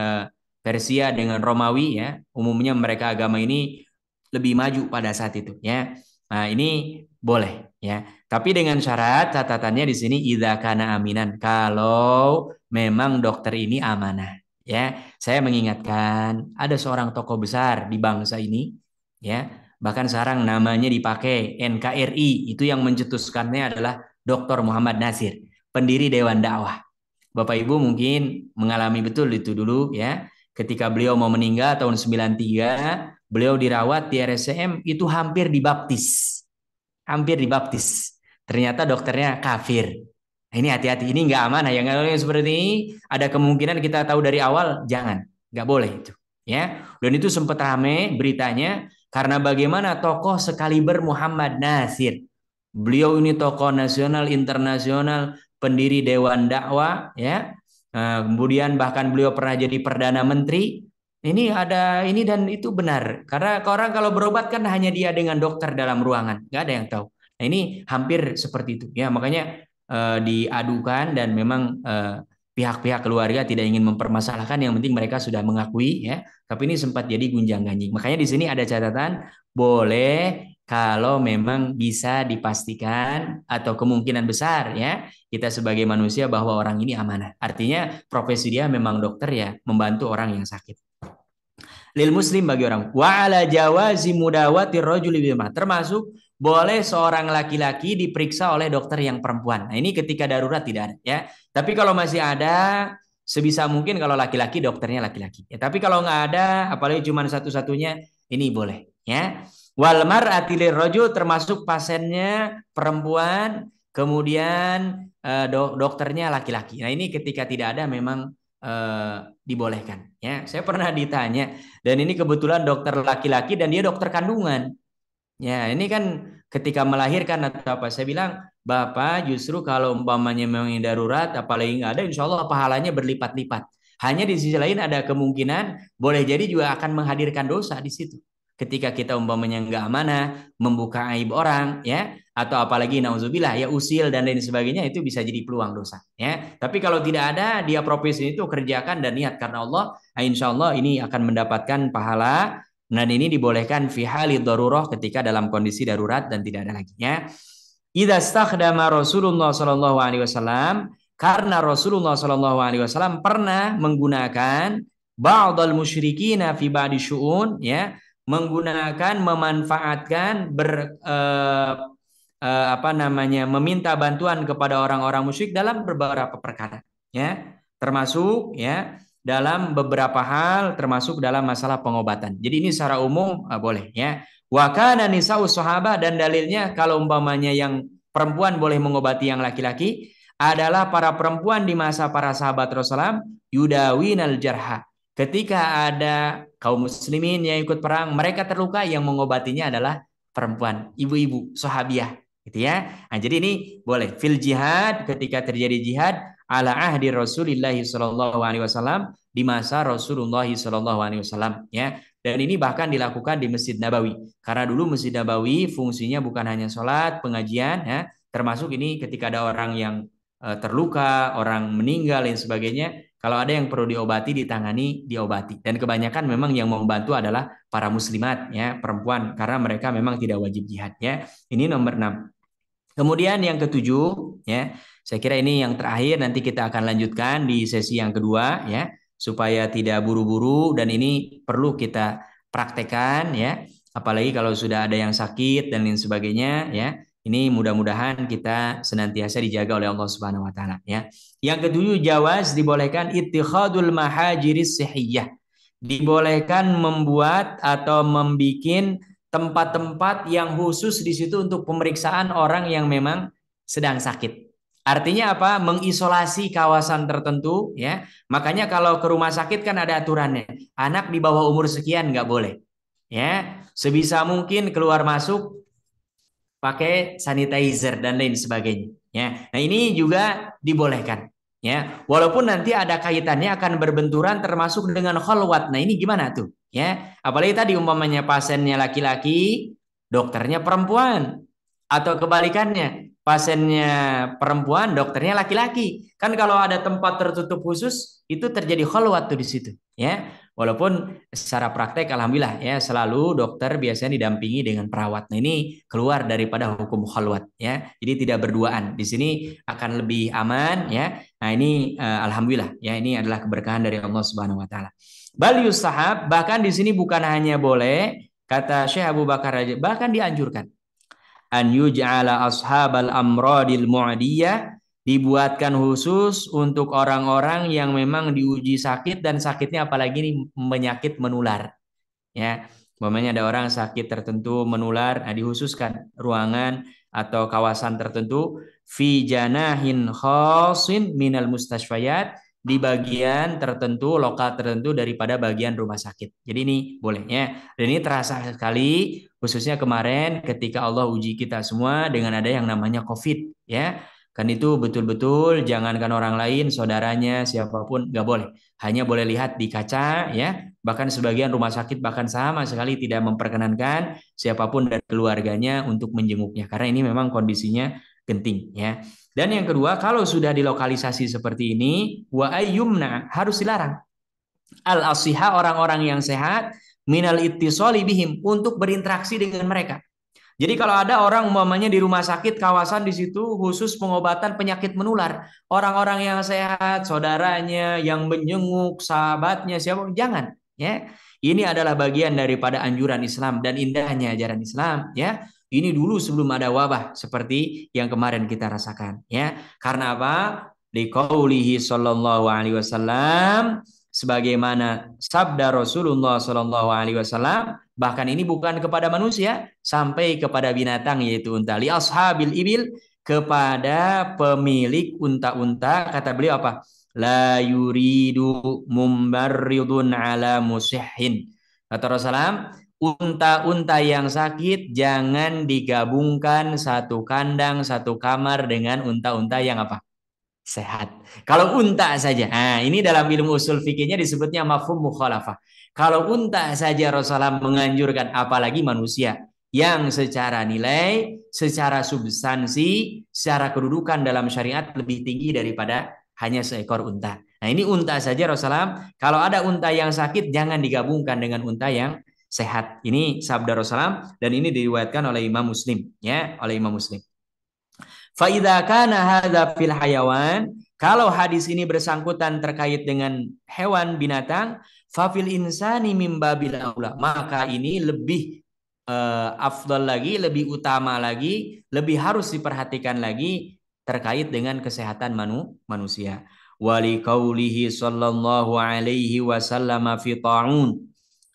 Persia dengan Romawi, ya. Umumnya mereka agama ini lebih maju pada saat itu, ya. Nah, ini boleh, ya. Tapi dengan syarat, catatannya di sini idza kana aminan, kalau memang dokter ini amanah, ya. Saya mengingatkan ada seorang tokoh besar di bangsa ini, ya. Bahkan sekarang namanya dipakai NKRI, itu yang mencetuskannya adalah Dr. Muhammad Nasir, pendiri Dewan Dakwah. Bapak Ibu mungkin mengalami betul itu dulu, ya. Ketika beliau mau meninggal tahun 93, beliau dirawat di RSCM, itu hampir dibaptis. Hampir dibaptis. Ternyata dokternya kafir. Nah, ini hati-hati, ini nggak amanah. Yang seperti ini ada kemungkinan kita tahu dari awal, jangan, nggak boleh itu, ya. Dan itu sempat rame beritanya karena bagaimana tokoh sekaliber Muhammad Nasir. Beliau ini tokoh nasional, internasional, pendiri Dewan Dakwah, ya. Kemudian bahkan beliau pernah jadi Perdana Menteri. Ini ada ini dan itu benar. Karena orang kalau berobat kan hanya dia dengan dokter dalam ruangan, nggak ada yang tahu. Nah, ini hampir seperti itu, ya. Makanya diadukan dan memang pihak-pihak keluarga tidak ingin mempermasalahkan. Yang penting mereka sudah mengakui, ya. Tapi ini sempat jadi gunjang-ganjing. Makanya di sini ada catatan, boleh kalau memang bisa dipastikan atau kemungkinan besar, ya, kita sebagai manusia bahwa orang ini amanah. Artinya profesi dia memang dokter, ya, membantu orang yang sakit. Lil muslim, bagi orang. Wa ala jawazi mudawati rajuli bima, termasuk boleh seorang laki-laki diperiksa oleh dokter yang perempuan. Nah, ini ketika darurat tidak ada, ya. Tapi kalau masih ada sebisa mungkin kalau laki-laki dokternya laki-laki. Ya, tapi kalau nggak ada, apalagi cuma satu-satunya, ini boleh. Ya. Wal mar'ati lirrajul, termasuk pasiennya perempuan, kemudian dokternya laki-laki. Nah ini ketika tidak ada memang dibolehkan. Ya, saya pernah ditanya, dan ini kebetulan dokter laki-laki dan dia dokter kandungan. Ya, ini kan ketika melahirkan atau apa, saya bilang, Bapak justru kalau umpamanya memang darurat, apalagi nggak ada, insya Allah pahalanya berlipat-lipat. Hanya di sisi lain ada kemungkinan boleh jadi juga akan menghadirkan dosa di situ. Ketika kita umpamanya nggak amanah, membuka aib orang, ya, atau apalagi nauzubillah ya usil dan lain sebagainya, itu bisa jadi peluang dosa. Ya, tapi kalau tidak ada, dia profesi itu kerjakan dan niat karena Allah, insya Allah ini akan mendapatkan pahala. Dan ini dibolehkan fi hali darurah, ketika dalam kondisi darurat dan tidak ada lagi. Ya. Idza stakhdama Rasulullah sallallahu alaihi wasallam, karena Rasulullah sallallahu alaihi wasallam pernah menggunakan ba'dal musyrikina fi ba'di syu'un, ya, menggunakan, memanfaatkan meminta bantuan kepada orang-orang musyrik dalam beberapa perkara, ya, termasuk ya dalam beberapa hal, termasuk dalam masalah pengobatan. Jadi ini secara umum boleh, ya. Wa kana nisa'u sahabah, dan dalilnya kalau umpamanya yang perempuan boleh mengobati yang laki-laki adalah para perempuan di masa para sahabat Rasulullah, yudawinal jarha. Ketika ada kaum muslimin yang ikut perang, mereka terluka, yang mengobatinya adalah perempuan, ibu-ibu, sahabiah, gitu ya. Nah, jadi ini boleh fil jihad, ketika terjadi jihad ala ahdi Rasulullah sallallahu alaihi wasallam, di masa Rasulullah sallallahu alaihi wasallam, ya. Dan ini bahkan dilakukan di Masjid Nabawi, karena dulu Masjid Nabawi fungsinya bukan hanya sholat, pengajian, ya, termasuk ini ketika ada orang yang terluka, orang meninggal dan sebagainya, kalau ada yang perlu diobati, ditangani, diobati. Dan kebanyakan memang yang membantu adalah para muslimat, ya, perempuan, karena mereka memang tidak wajib jihad, ya. Ini nomor 6. Kemudian yang ketujuh, ya, saya kira ini yang terakhir, nanti kita akan lanjutkan di sesi yang kedua, ya, supaya tidak buru-buru, dan ini perlu kita praktekkan, ya, apalagi kalau sudah ada yang sakit dan lain sebagainya, ya. Ini mudah-mudahan kita senantiasa dijaga oleh Allah Subhanahu wa taala, ya. Yang ketujuh, jawaz, dibolehkan ittikhadul mahajiris sihiyah. Dibolehkan membuat atau membikin tempat-tempat yang khusus di situ untuk pemeriksaan orang yang memang sedang sakit. Artinya apa? Mengisolasi kawasan tertentu, ya. Makanya kalau ke rumah sakit kan ada aturannya. Anak di bawah umur sekian nggak boleh, ya. Sebisa mungkin keluar masuk pakai sanitizer dan lain sebagainya, ya. Nah, ini juga dibolehkan, ya. Walaupun nanti ada kaitannya akan berbenturan termasuk dengan khalwat. Nah, ini gimana tuh? Ya, apalagi tadi umpamanya pasiennya laki-laki, dokternya perempuan, atau kebalikannya, pasiennya perempuan, dokternya laki-laki. Kan kalau ada tempat tertutup khusus, itu terjadi khalwat tuh di situ, ya. Walaupun secara praktek alhamdulillah, ya, selalu dokter biasanya didampingi dengan perawat. Nah, ini keluar daripada hukum khalwat, ya. Jadi tidak berduaan. Di sini akan lebih aman, ya. Nah, ini alhamdulillah, ya, ini adalah keberkahan dari Allah Subhanahu wa taala. Bal yustahab, bahkan di sini bukan hanya boleh, kata Syekh Abu Bakar Rajab, bahkan dianjurkan. An yuj'ala ashabal amradil mu'adiyah, dibuatkan khusus untuk orang-orang yang memang diuji sakit, dan sakitnya apalagi ini penyakit menular, ya. Umpamanya ada orang sakit tertentu menular, nah dikhususkan ruangan atau kawasan tertentu fi janahin khasin minal mustashfayat, di bagian tertentu, lokal tertentu daripada bagian rumah sakit. Jadi ini bolehnya. Dan ini terasa sekali, khususnya kemarin ketika Allah uji kita semua dengan ada yang namanya COVID, ya. Kan itu betul-betul jangankan orang lain, saudaranya, siapapun, nggak boleh. Hanya boleh lihat di kaca, ya. Bahkan sebagian rumah sakit bahkan sama sekali tidak memperkenankan siapapun dari keluarganya untuk menjenguknya, karena ini memang kondisinya genting, ya. Dan yang kedua, kalau sudah dilokalisasi seperti ini, wa ayyumna, harus dilarang. Al-asihha, orang-orang yang sehat, minal ittisali bihim, untuk berinteraksi dengan mereka. Jadi kalau ada orang umpamanya di rumah sakit, kawasan di situ khusus pengobatan penyakit menular, orang-orang yang sehat, saudaranya yang menjenguk, sahabatnya, siapa, jangan, ya. Ini adalah bagian daripada anjuran Islam dan indahnya ajaran Islam, ya. Ini dulu sebelum ada wabah seperti yang kemarin kita rasakan, ya. Karena apa? liqaulihi sallallahu alaihi wasallam, sebagaimana sabda Rasulullah sallallahu alaihi wasallam, bahkan ini bukan kepada manusia, sampai kepada binatang yaitu unta. Li ashabil ibil, kepada pemilik unta-unta, kata beliau apa? La yuridu mumbarridun ala musihhin. Kata Rasulullah, unta-unta yang sakit jangan digabungkan satu kandang, satu kamar dengan unta-unta yang apa? Sehat. Kalau unta saja, nah ini dalam ilmu usul fikihnya disebutnya mafhum mukhalafah. Kalau unta saja Rasulullah menganjurkan, apalagi manusia yang secara nilai, secara substansi, secara kedudukan dalam syariat lebih tinggi daripada hanya seekor unta. Nah ini unta saja Rasulullah, kalau ada unta yang sakit jangan digabungkan dengan unta yang sehat. Ini sabda Rasulullah dan ini diriwayatkan oleh Imam Muslim, ya, oleh Imam Muslim. Faidza kana hadza fil hayawan, kalau hadis ini bersangkutan terkait dengan hewan binatang, fafil insani mim babil aula, maka ini lebih afdal lagi, lebih utama lagi, lebih harus diperhatikan lagi terkait dengan kesehatan manusia. Wali qaulihi sallallahu alaihi wasallam fi ta'un,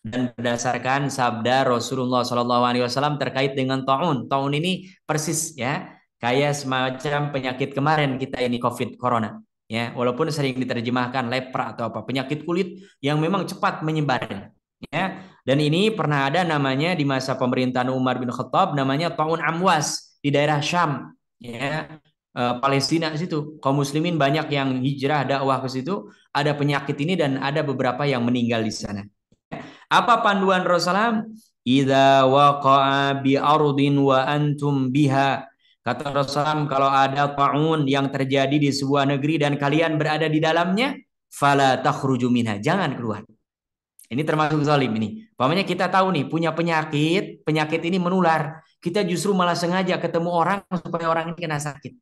dan berdasarkan sabda Rasulullah sallallahu alaihi wasallam terkait dengan ta'un. Ta'un ini persis ya kayak semacam penyakit kemarin kita ini COVID corona, ya, walaupun sering diterjemahkan lepra atau apa, penyakit kulit yang memang cepat menyebar, ya. Dan ini pernah ada namanya di masa pemerintahan Umar bin Khattab, namanya Ta'un Amwas di daerah Syam, ya, Palestina situ. Kaum muslimin banyak yang hijrah dakwah ke situ, ada penyakit ini dan ada beberapa yang meninggal di sana. Apa panduan Rasulullah? Idza waqa'a bi ardin wa antum biha. Kata Rasulullah, kalau ada ta'un yang terjadi di sebuah negeri dan kalian berada di dalamnya, fala takhruju minha, jangan keluar. Ini termasuk zalim ini. Pokoknya kita tahu nih punya penyakit ini menular. Kita justru malah sengaja ketemu orang supaya orang ini kena sakit.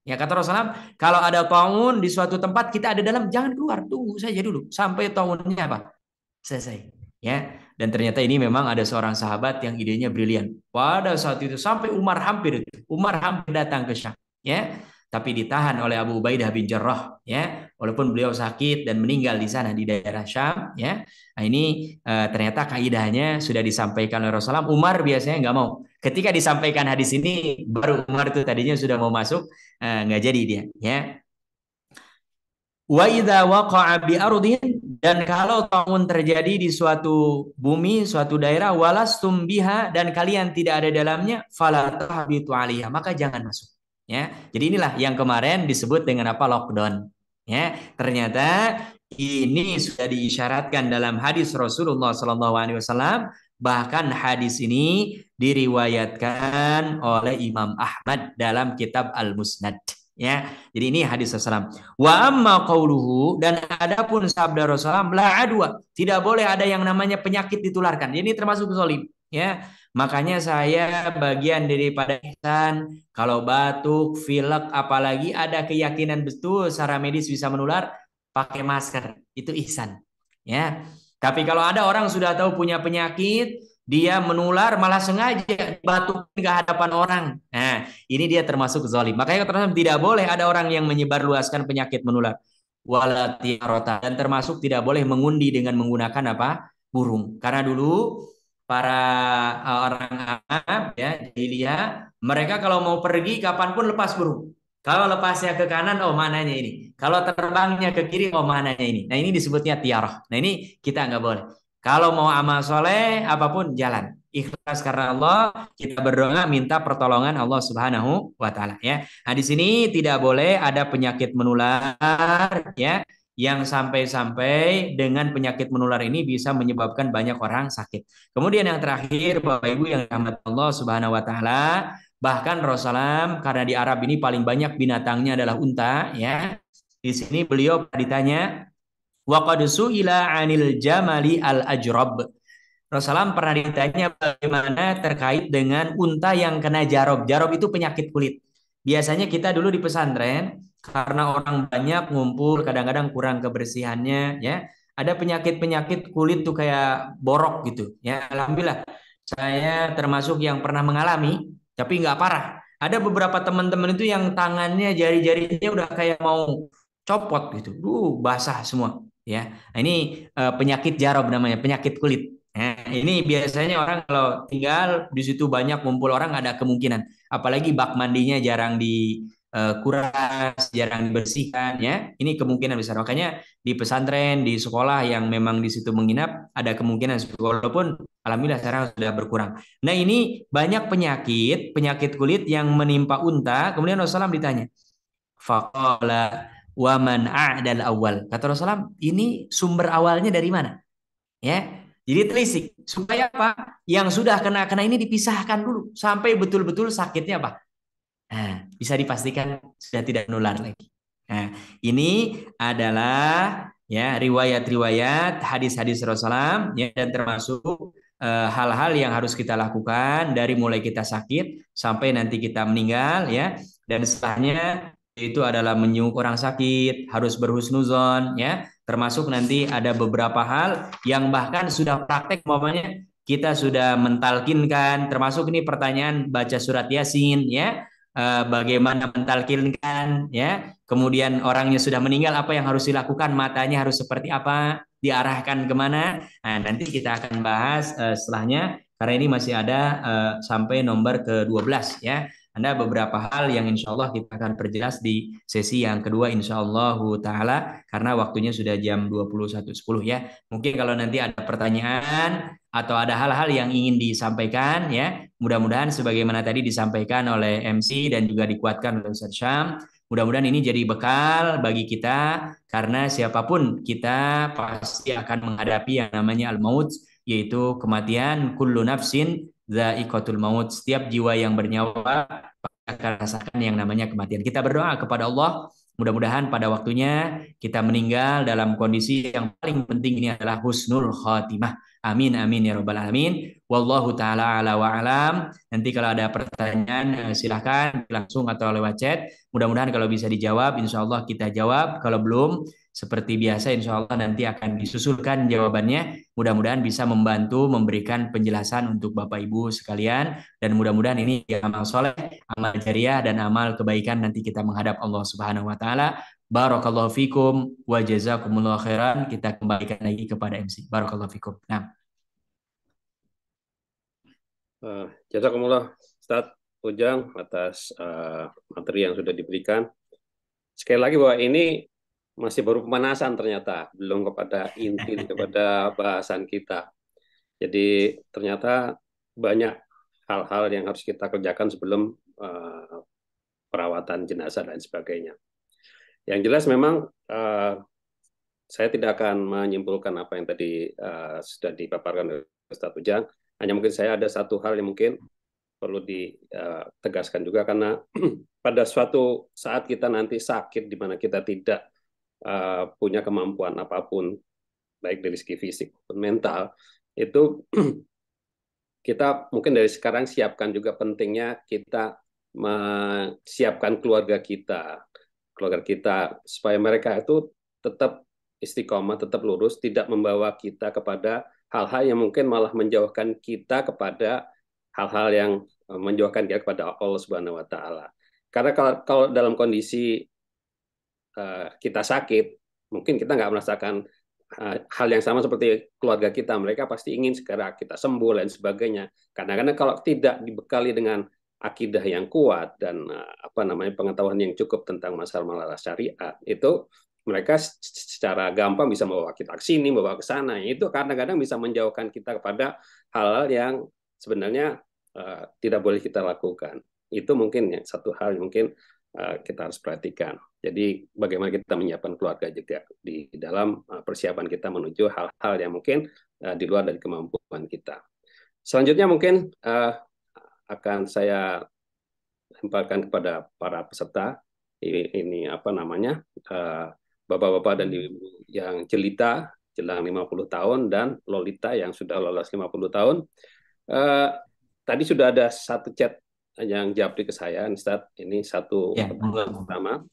Ya, kata Rasulullah, kalau ada ta'un di suatu tempat kita ada dalam, jangan keluar, tunggu saja dulu sampai ta'unnya apa? Selesai. Ya, dan ternyata ini memang ada seorang sahabat yang idenya brilian. Pada saat itu sampai Umar hampir datang ke Syam, ya, tapi ditahan oleh Abu Ubaidah bin Jarrah, ya, walaupun beliau sakit dan meninggal di sana di daerah Syam, ya. Nah, ini ternyata kaidahnya sudah disampaikan oleh Rasulullah. Umar biasanya nggak mau. Ketika disampaikan hadis ini, baru Umar itu tadinya sudah mau masuk, nggak jadi dia, ya. Wa idza waqa'a bi ardin, dan kalau ta'un terjadi di suatu bumi, suatu daerah, walastum biha, dan kalian tidak ada dalamnya, fala tahbitu 'alaiha, maka jangan masuk, ya. Jadi inilah yang kemarin disebut dengan apa? Lockdown, ya. Ternyata ini sudah diisyaratkan dalam hadis Rasulullah sallallahu alaihi wasallam, bahkan hadis ini diriwayatkan oleh Imam Ahmad dalam kitab Al-Musnad. Ya, jadi ini hadis Rasulullah. Wa amma qauluhu, dan adapun sabda Rasulullah, la adwa, tidak boleh ada yang namanya penyakit ditularkan. Jadi ini termasuk zalim, ya. Makanya saya bagian daripada ihsan, kalau batuk, pilek, apalagi ada keyakinan betul secara medis bisa menular, pakai masker, itu ihsan, ya. Tapi kalau ada orang sudah tahu punya penyakit, dia menular malah sengaja batuk ke hadapan orang. Nah, ini dia termasuk zalim. Makanya tidak boleh ada orang yang menyebarluaskan penyakit menular. Wala tiarota, dan termasuk tidak boleh mengundi dengan menggunakan apa? Burung. Karena dulu para orang Arab, ya, jahiliyah, mereka kalau mau pergi kapanpun lepas burung. Kalau lepasnya ke kanan, oh mananya ini. Kalau terbangnya ke kiri, oh mananya ini. Nah, ini disebutnya tiarah. Nah, ini kita nggak boleh. Kalau mau amal soleh, apapun jalan. Ikhlas karena Allah, kita berdoa minta pertolongan Allah Subhanahu wa Ta'ala, ya. Nah, di sini tidak boleh ada penyakit menular, ya, yang sampai-sampai dengan penyakit menular ini bisa menyebabkan banyak orang sakit. Kemudian yang terakhir, Bapak Ibu yang dirahmati Allah Subhanahu wa Ta'ala, bahkan Rasulullah, karena di Arab ini paling banyak binatangnya adalah unta, ya. Di sini beliau ditanya, wa qad su'ila 'anil jamali al-ajrab. Rasulullah pernah ditanya bagaimana terkait dengan unta yang kena jarob. Jarob itu penyakit kulit. Biasanya kita dulu di pesantren, karena orang banyak ngumpul, kadang-kadang kurang kebersihannya, ya. Ada penyakit-penyakit kulit tuh kayak borok gitu, ya. Alhamdulillah, saya termasuk yang pernah mengalami, tapi nggak parah. Ada beberapa teman-teman itu yang tangannya, jari-jarinya udah kayak mau copot gitu. Basah semua ya. Nah, ini penyakit jarob namanya, penyakit kulit. Nah, ini biasanya orang kalau tinggal di situ banyak ngumpul orang ada kemungkinan. Apalagi bak mandinya jarang dikuras, jarang dibersihkan ya. Ini kemungkinan besar. Makanya di pesantren, di sekolah yang memang di situ menginap ada kemungkinan walaupun alhamdulillah sekarang sudah berkurang. Nah, ini banyak penyakit kulit yang menimpa unta. Kemudian Rasulullah ditanya, faqala wa man a'dal awal. Kata Rasulullah, ini sumber awalnya dari mana? Ya. Jadi telisik supaya apa? Yang sudah kena ini dipisahkan dulu sampai betul-betul sakitnya apa? Nah, bisa dipastikan sudah tidak menular lagi. Nah, ini adalah ya riwayat-riwayat hadis-hadis Rasulullah ya, dan termasuk hal-hal yang harus kita lakukan dari mulai kita sakit sampai nanti kita meninggal ya. Dan setelahnya itu adalah menyunguk orang sakit, harus berhusnuzon ya. Termasuk nanti ada beberapa hal yang bahkan sudah praktek umpamanya kita sudah mentalkinkan, termasuk ini pertanyaan baca surat Yasin ya, bagaimana mentalkinkan ya, kemudian orangnya sudah meninggal apa yang harus dilakukan, matanya harus seperti apa, diarahkan kemana. Nah, nanti kita akan bahas setelahnya karena ini masih ada sampai nomor ke-12 ya. Ada beberapa hal yang insya Allah kita akan perjelas di sesi yang kedua insya Allah ta'ala karena waktunya sudah jam 21.10 ya. Mungkin kalau nanti ada pertanyaan atau ada hal-hal yang ingin disampaikan ya, mudah-mudahan sebagaimana tadi disampaikan oleh MC dan juga dikuatkan oleh Ustaz Syam, mudah-mudahan ini jadi bekal bagi kita karena siapapun kita pasti akan menghadapi yang namanya al-maut, yaitu kematian. Kullu nafsin dha'iqatul maut, setiap jiwa yang bernyawa akan rasakan yang namanya kematian. Kita berdoa kepada Allah mudah-mudahan pada waktunya kita meninggal dalam kondisi yang paling penting ini adalah husnul khatimah. Amin amin ya rabbal alamin. Wallahu taala ala wa alam. Nanti kalau ada pertanyaan silahkan langsung atau lewat chat. Mudah-mudahan kalau bisa dijawab insya Allah kita jawab. Kalau belum seperti biasa insya Allah nanti akan disusulkan jawabannya. Mudah-mudahan bisa membantu memberikan penjelasan untuk Bapak Ibu sekalian. Dan mudah-mudahan ini amal soleh, amal jariah dan amal kebaikan nanti kita menghadap Allah Subhanahu wa taala. Barakallahu fikum wa jazakumullahu khairan. Kita kembalikan lagi kepada MC. Barakallahu fikum. Nah. Jazakumullah Ustaz Ujang atas materi yang sudah diberikan. Sekali lagi bahwa ini masih baru pemanasan ternyata, belum kepada inti, kepada bahasan kita. Jadi ternyata banyak hal-hal yang harus kita kerjakan sebelum perawatan jenazah dan sebagainya. Yang jelas memang saya tidak akan menyimpulkan apa yang tadi sudah dipaparkan oleh Ustaz Ujang. Hanya mungkin saya ada satu hal yang mungkin perlu ditegaskan juga, karena pada suatu saat kita nanti sakit di mana kita tidak punya kemampuan apapun, baik dari segi fisik maupun mental, itu kita mungkin dari sekarang siapkan juga pentingnya kita menyiapkan keluarga kita supaya mereka itu tetap istiqomah, tetap lurus, tidak membawa kita kepada hal-hal yang mungkin malah menjauhkan kita kepada hal-hal yang menjauhkan dia kepada Allah Subhanahu wa taala. Karena kalau dalam kondisi kita sakit, mungkin kita nggak merasakan hal yang sama seperti keluarga kita. Mereka pasti ingin segera kita sembuh dan sebagainya. Kadang-kadang kalau tidak dibekali dengan akidah yang kuat dan pengetahuan yang cukup tentang masalah syariat, itu mereka secara gampang bisa membawa kita ke sini, membawa ke sana. Itu kadang-kadang bisa menjauhkan kita kepada hal-hal yang sebenarnya tidak boleh kita lakukan. Itu mungkin ya, satu hal yang mungkin kita harus perhatikan. Jadi bagaimana kita menyiapkan keluarga juga di dalam persiapan kita menuju hal-hal yang mungkin di luar dari kemampuan kita. Selanjutnya mungkin akan saya lemparkan kepada para peserta. Ini bapak-bapak dan ibu yang jelita jelang 50 tahun dan lolita yang sudah lolos 50 tahun. Tadi sudah ada satu chat yang japri ke saya, Ustaz. Ini satu pertama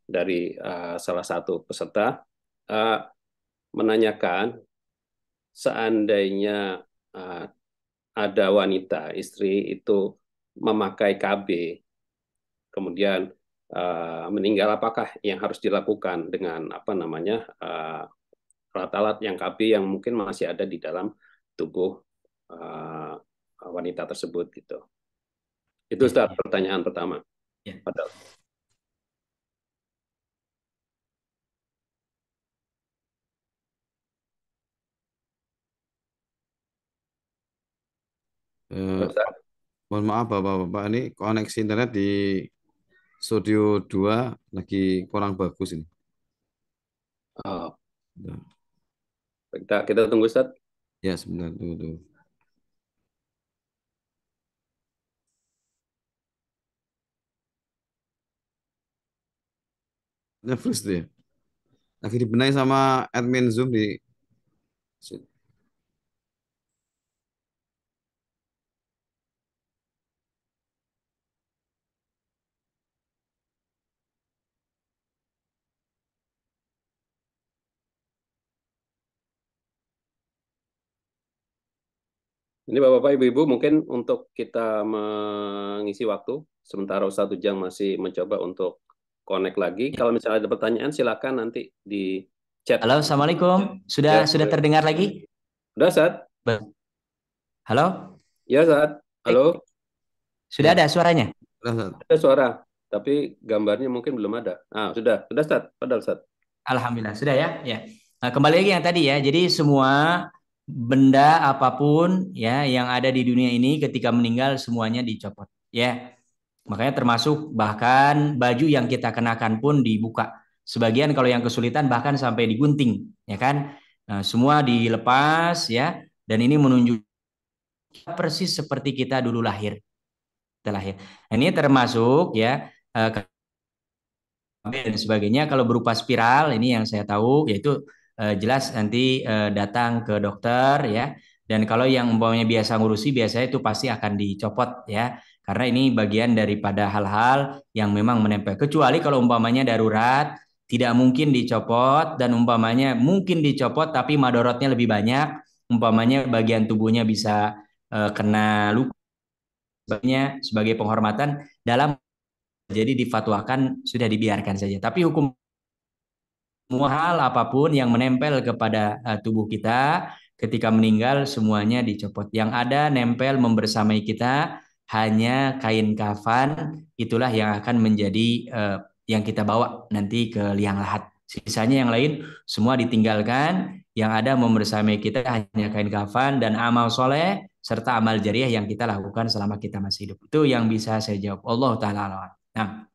dari salah satu peserta menanyakan, seandainya ada wanita istri itu memakai KB, kemudian meninggal, apakah yang harus dilakukan dengan apa namanya alat-alat yang KB yang mungkin masih ada di dalam tubuh wanita tersebut gitu. Itu Ustaz, pertanyaan pertama. Padahal. Mohon maaf Bapak-Bapak, ini koneksi internet di studio 2 lagi kurang bagus ini. Kita tunggu Ustaz. Ya, sebentar, tunggu. Nervous dia. Lagi dibenahi sama admin Zoom di Ini Bapak-Bapak, Ibu-Ibu, mungkin untuk kita mengisi waktu, sementara Ustaz Ujang masih mencoba untuk connect lagi. Kalau misalnya ada pertanyaan, silakan nanti di chat. Halo, Assalamualaikum. Sudah terdengar lagi? Sudah, Ustaz. Halo? Ya, Ustaz. Halo? Sudah ada suaranya? Ada suara, tapi gambarnya mungkin belum ada. Sudah, Ustaz. Padahal, Ustaz. Alhamdulillah, sudah ya. Nah, kembali lagi yang tadi ya. Jadi semua benda apapun ya yang ada di dunia ini ketika meninggal semuanya dicopot ya. Makanya termasuk bahkan baju yang kita kenakan pun dibuka. Sebagian kalau yang kesulitan bahkan sampai digunting ya kan. Nah, semua dilepas ya, dan ini menunjukkan persis seperti kita dulu lahir. Nah, ini termasuk ya dan sebagainya. Kalau berupa spiral ini yang saya tahu yaitu jelas nanti datang ke dokter ya. Dan kalau yang umpamanya biasa ngurusi biasanya itu pasti akan dicopot ya, karena ini bagian daripada hal-hal yang memang menempel. Kecuali kalau umpamanya darurat tidak mungkin dicopot, dan umpamanya mungkin dicopot tapi madorotnya lebih banyak, umpamanya bagian tubuhnya bisa kena luka. Sebagai penghormatan dalam, jadi difatwakan sudah dibiarkan saja. Tapi hukum semua hal apapun yang menempel kepada tubuh kita ketika meninggal semuanya dicopot. Yang ada nempel membersamai kita hanya kain kafan, itulah yang akan menjadi yang kita bawa nanti ke liang lahat. Sisanya yang lain semua ditinggalkan. Yang ada membersamai kita hanya kain kafan dan amal soleh serta amal jariah yang kita lakukan selama kita masih hidup. Itu yang bisa saya jawab. Allah Ta'ala. Nah.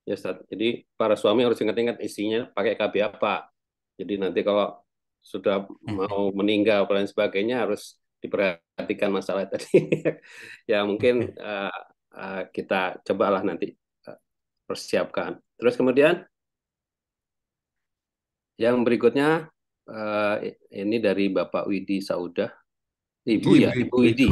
Ya, Ustaz. Jadi para suami harus ingat-ingat istrinya pakai KB apa. Jadi nanti kalau sudah mau meninggal dan sebagainya harus diperhatikan masalah tadi. Ya mungkin kita cobalah nanti persiapkan. Terus kemudian yang berikutnya ini dari Bapak Widi Saudah. Ibu Widi.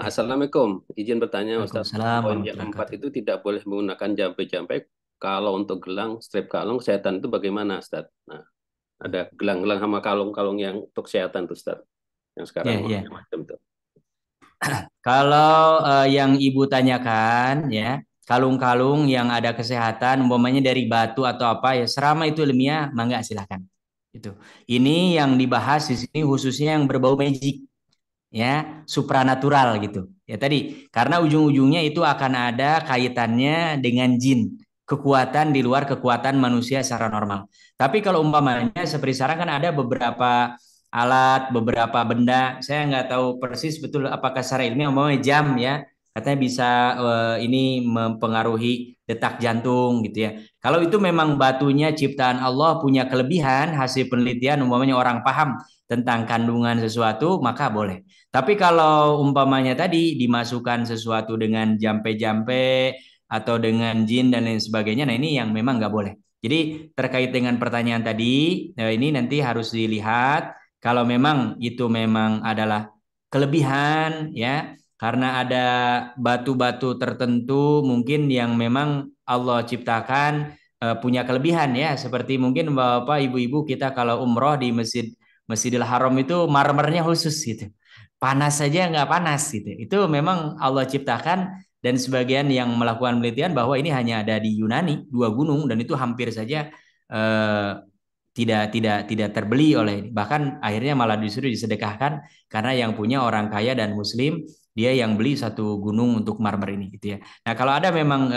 Assalamualaikum. Izin bertanya Ustaz. Poin yang 4 itu tidak boleh menggunakan jampe-jampe. Kalau untuk gelang, strip kalung, kesehatan itu bagaimana Ustaz? Nah, ada gelang-gelang sama kalung-kalung yang untuk kesehatan tuh Ustaz. Yang sekarang macam itu. Kalau yang Ibu tanyakan ya, kalung-kalung yang ada kesehatan, umpamanya dari batu atau apa ya, selama itu ilmiah, mangga silakan. Itu. Ini yang dibahas di sini khususnya yang berbau magic, ya, supranatural gitu. Ya tadi, karena ujung-ujungnya itu akan ada kaitannya dengan jin, kekuatan di luar kekuatan manusia secara normal. Tapi kalau umpamanya seperti sekarang kan ada beberapa alat, beberapa benda, saya nggak tahu persis betul apakah secara ilmiah, umpamanya jam ya, katanya bisa ini mempengaruhi detak jantung gitu ya. Kalau itu memang batunya ciptaan Allah punya kelebihan, hasil penelitian umpamanya orang paham tentang kandungan sesuatu, maka boleh. Tapi kalau umpamanya tadi dimasukkan sesuatu dengan jampe-jampe atau dengan jin dan lain sebagainya, nah ini yang memang nggak boleh. Jadi terkait dengan pertanyaan tadi, ini nanti harus dilihat kalau memang itu memang adalah kelebihan ya, karena ada batu-batu tertentu mungkin yang memang Allah ciptakan punya kelebihan ya, seperti mungkin Bapak Ibu-ibu kita kalau umroh di Masjidil Haram itu marmernya khusus gitu. Panas saja nggak panas gitu. Itu memang Allah ciptakan Dan sebagian yang melakukan penelitian bahwa ini hanya ada di Yunani, 2 gunung, dan itu hampir saja eh, tidak terbeli oleh, bahkan akhirnya malah disuruh disedekahkan karena yang punya orang kaya dan muslim, dia yang beli 1 gunung untuk marmer ini gitu ya. Nah, kalau ada memang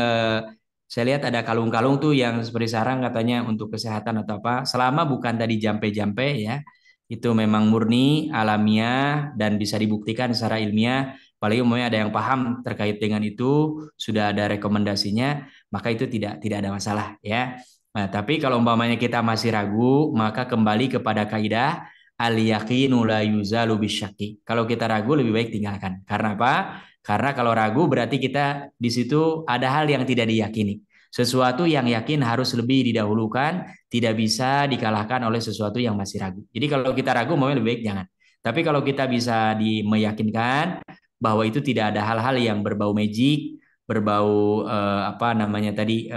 saya lihat ada kalung-kalung tuh yang seperti sarang katanya untuk kesehatan atau apa, selama bukan tadi jampe-jampe ya, itu memang murni alamiah dan bisa dibuktikan secara ilmiah, apalagi umumnya ada yang paham terkait dengan itu, sudah ada rekomendasinya, maka itu tidak ada masalah ya. Nah, tapi kalau umpamanya kita masih ragu, maka kembali kepada kaidah al-yaqinu la yuzalu bisyakki. Kalau kita ragu lebih baik tinggalkan. Karena apa? Karena kalau ragu berarti kita di situ ada hal yang tidak diyakini. Sesuatu yang yakin harus lebih didahulukan, tidak bisa dikalahkan oleh sesuatu yang masih ragu. Jadi kalau kita ragu, mau lebih baik jangan. Tapi kalau kita bisa meyakinkan bahwa itu tidak ada hal-hal yang berbau magic, berbau apa namanya tadi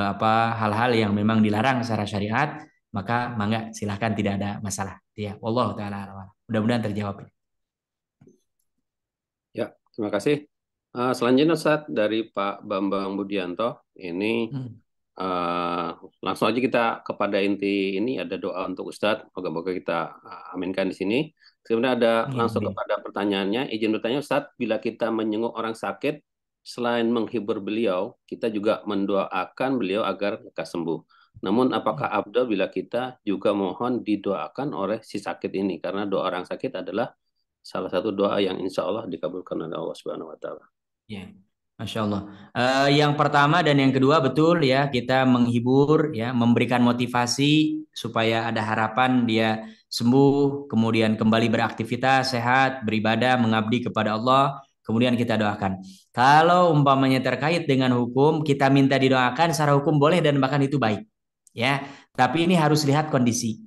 apa hal-hal yang memang dilarang secara syariat, maka mangga silahkan, tidak ada masalah. Ya, Allah taala alam. Mudah-mudahan terjawab. Ya, terima kasih. Selanjutnya Ustaz dari Pak Bambang Budianto. Ini langsung aja kita kepada inti ini, ada doa untuk Ustadz. Moga-moga kita aminkan di sini. Kemudian ada langsung kepada pertanyaannya. Izin bertanya Ustadz, bila kita menyenguk orang sakit, selain menghibur beliau, kita juga mendoakan beliau agar lekas sembuh. Namun apakah abdul bila kita juga mohon didoakan oleh si sakit ini? Karena doa orang sakit adalah salah satu doa yang insya Allah dikabulkan oleh Allah Subhanahu Wa Taala. Ya, Masya Allah. Yang pertama dan yang kedua betul ya, kita menghibur ya, memberikan motivasi supaya ada harapan dia sembuh, kemudian kembali beraktivitas, sehat, beribadah, mengabdi kepada Allah. Kemudian kita doakan. Kalau umpamanya terkait dengan hukum, kita minta didoakan secara hukum boleh dan bahkan itu baik. Ya, tapi ini harus lihat kondisi.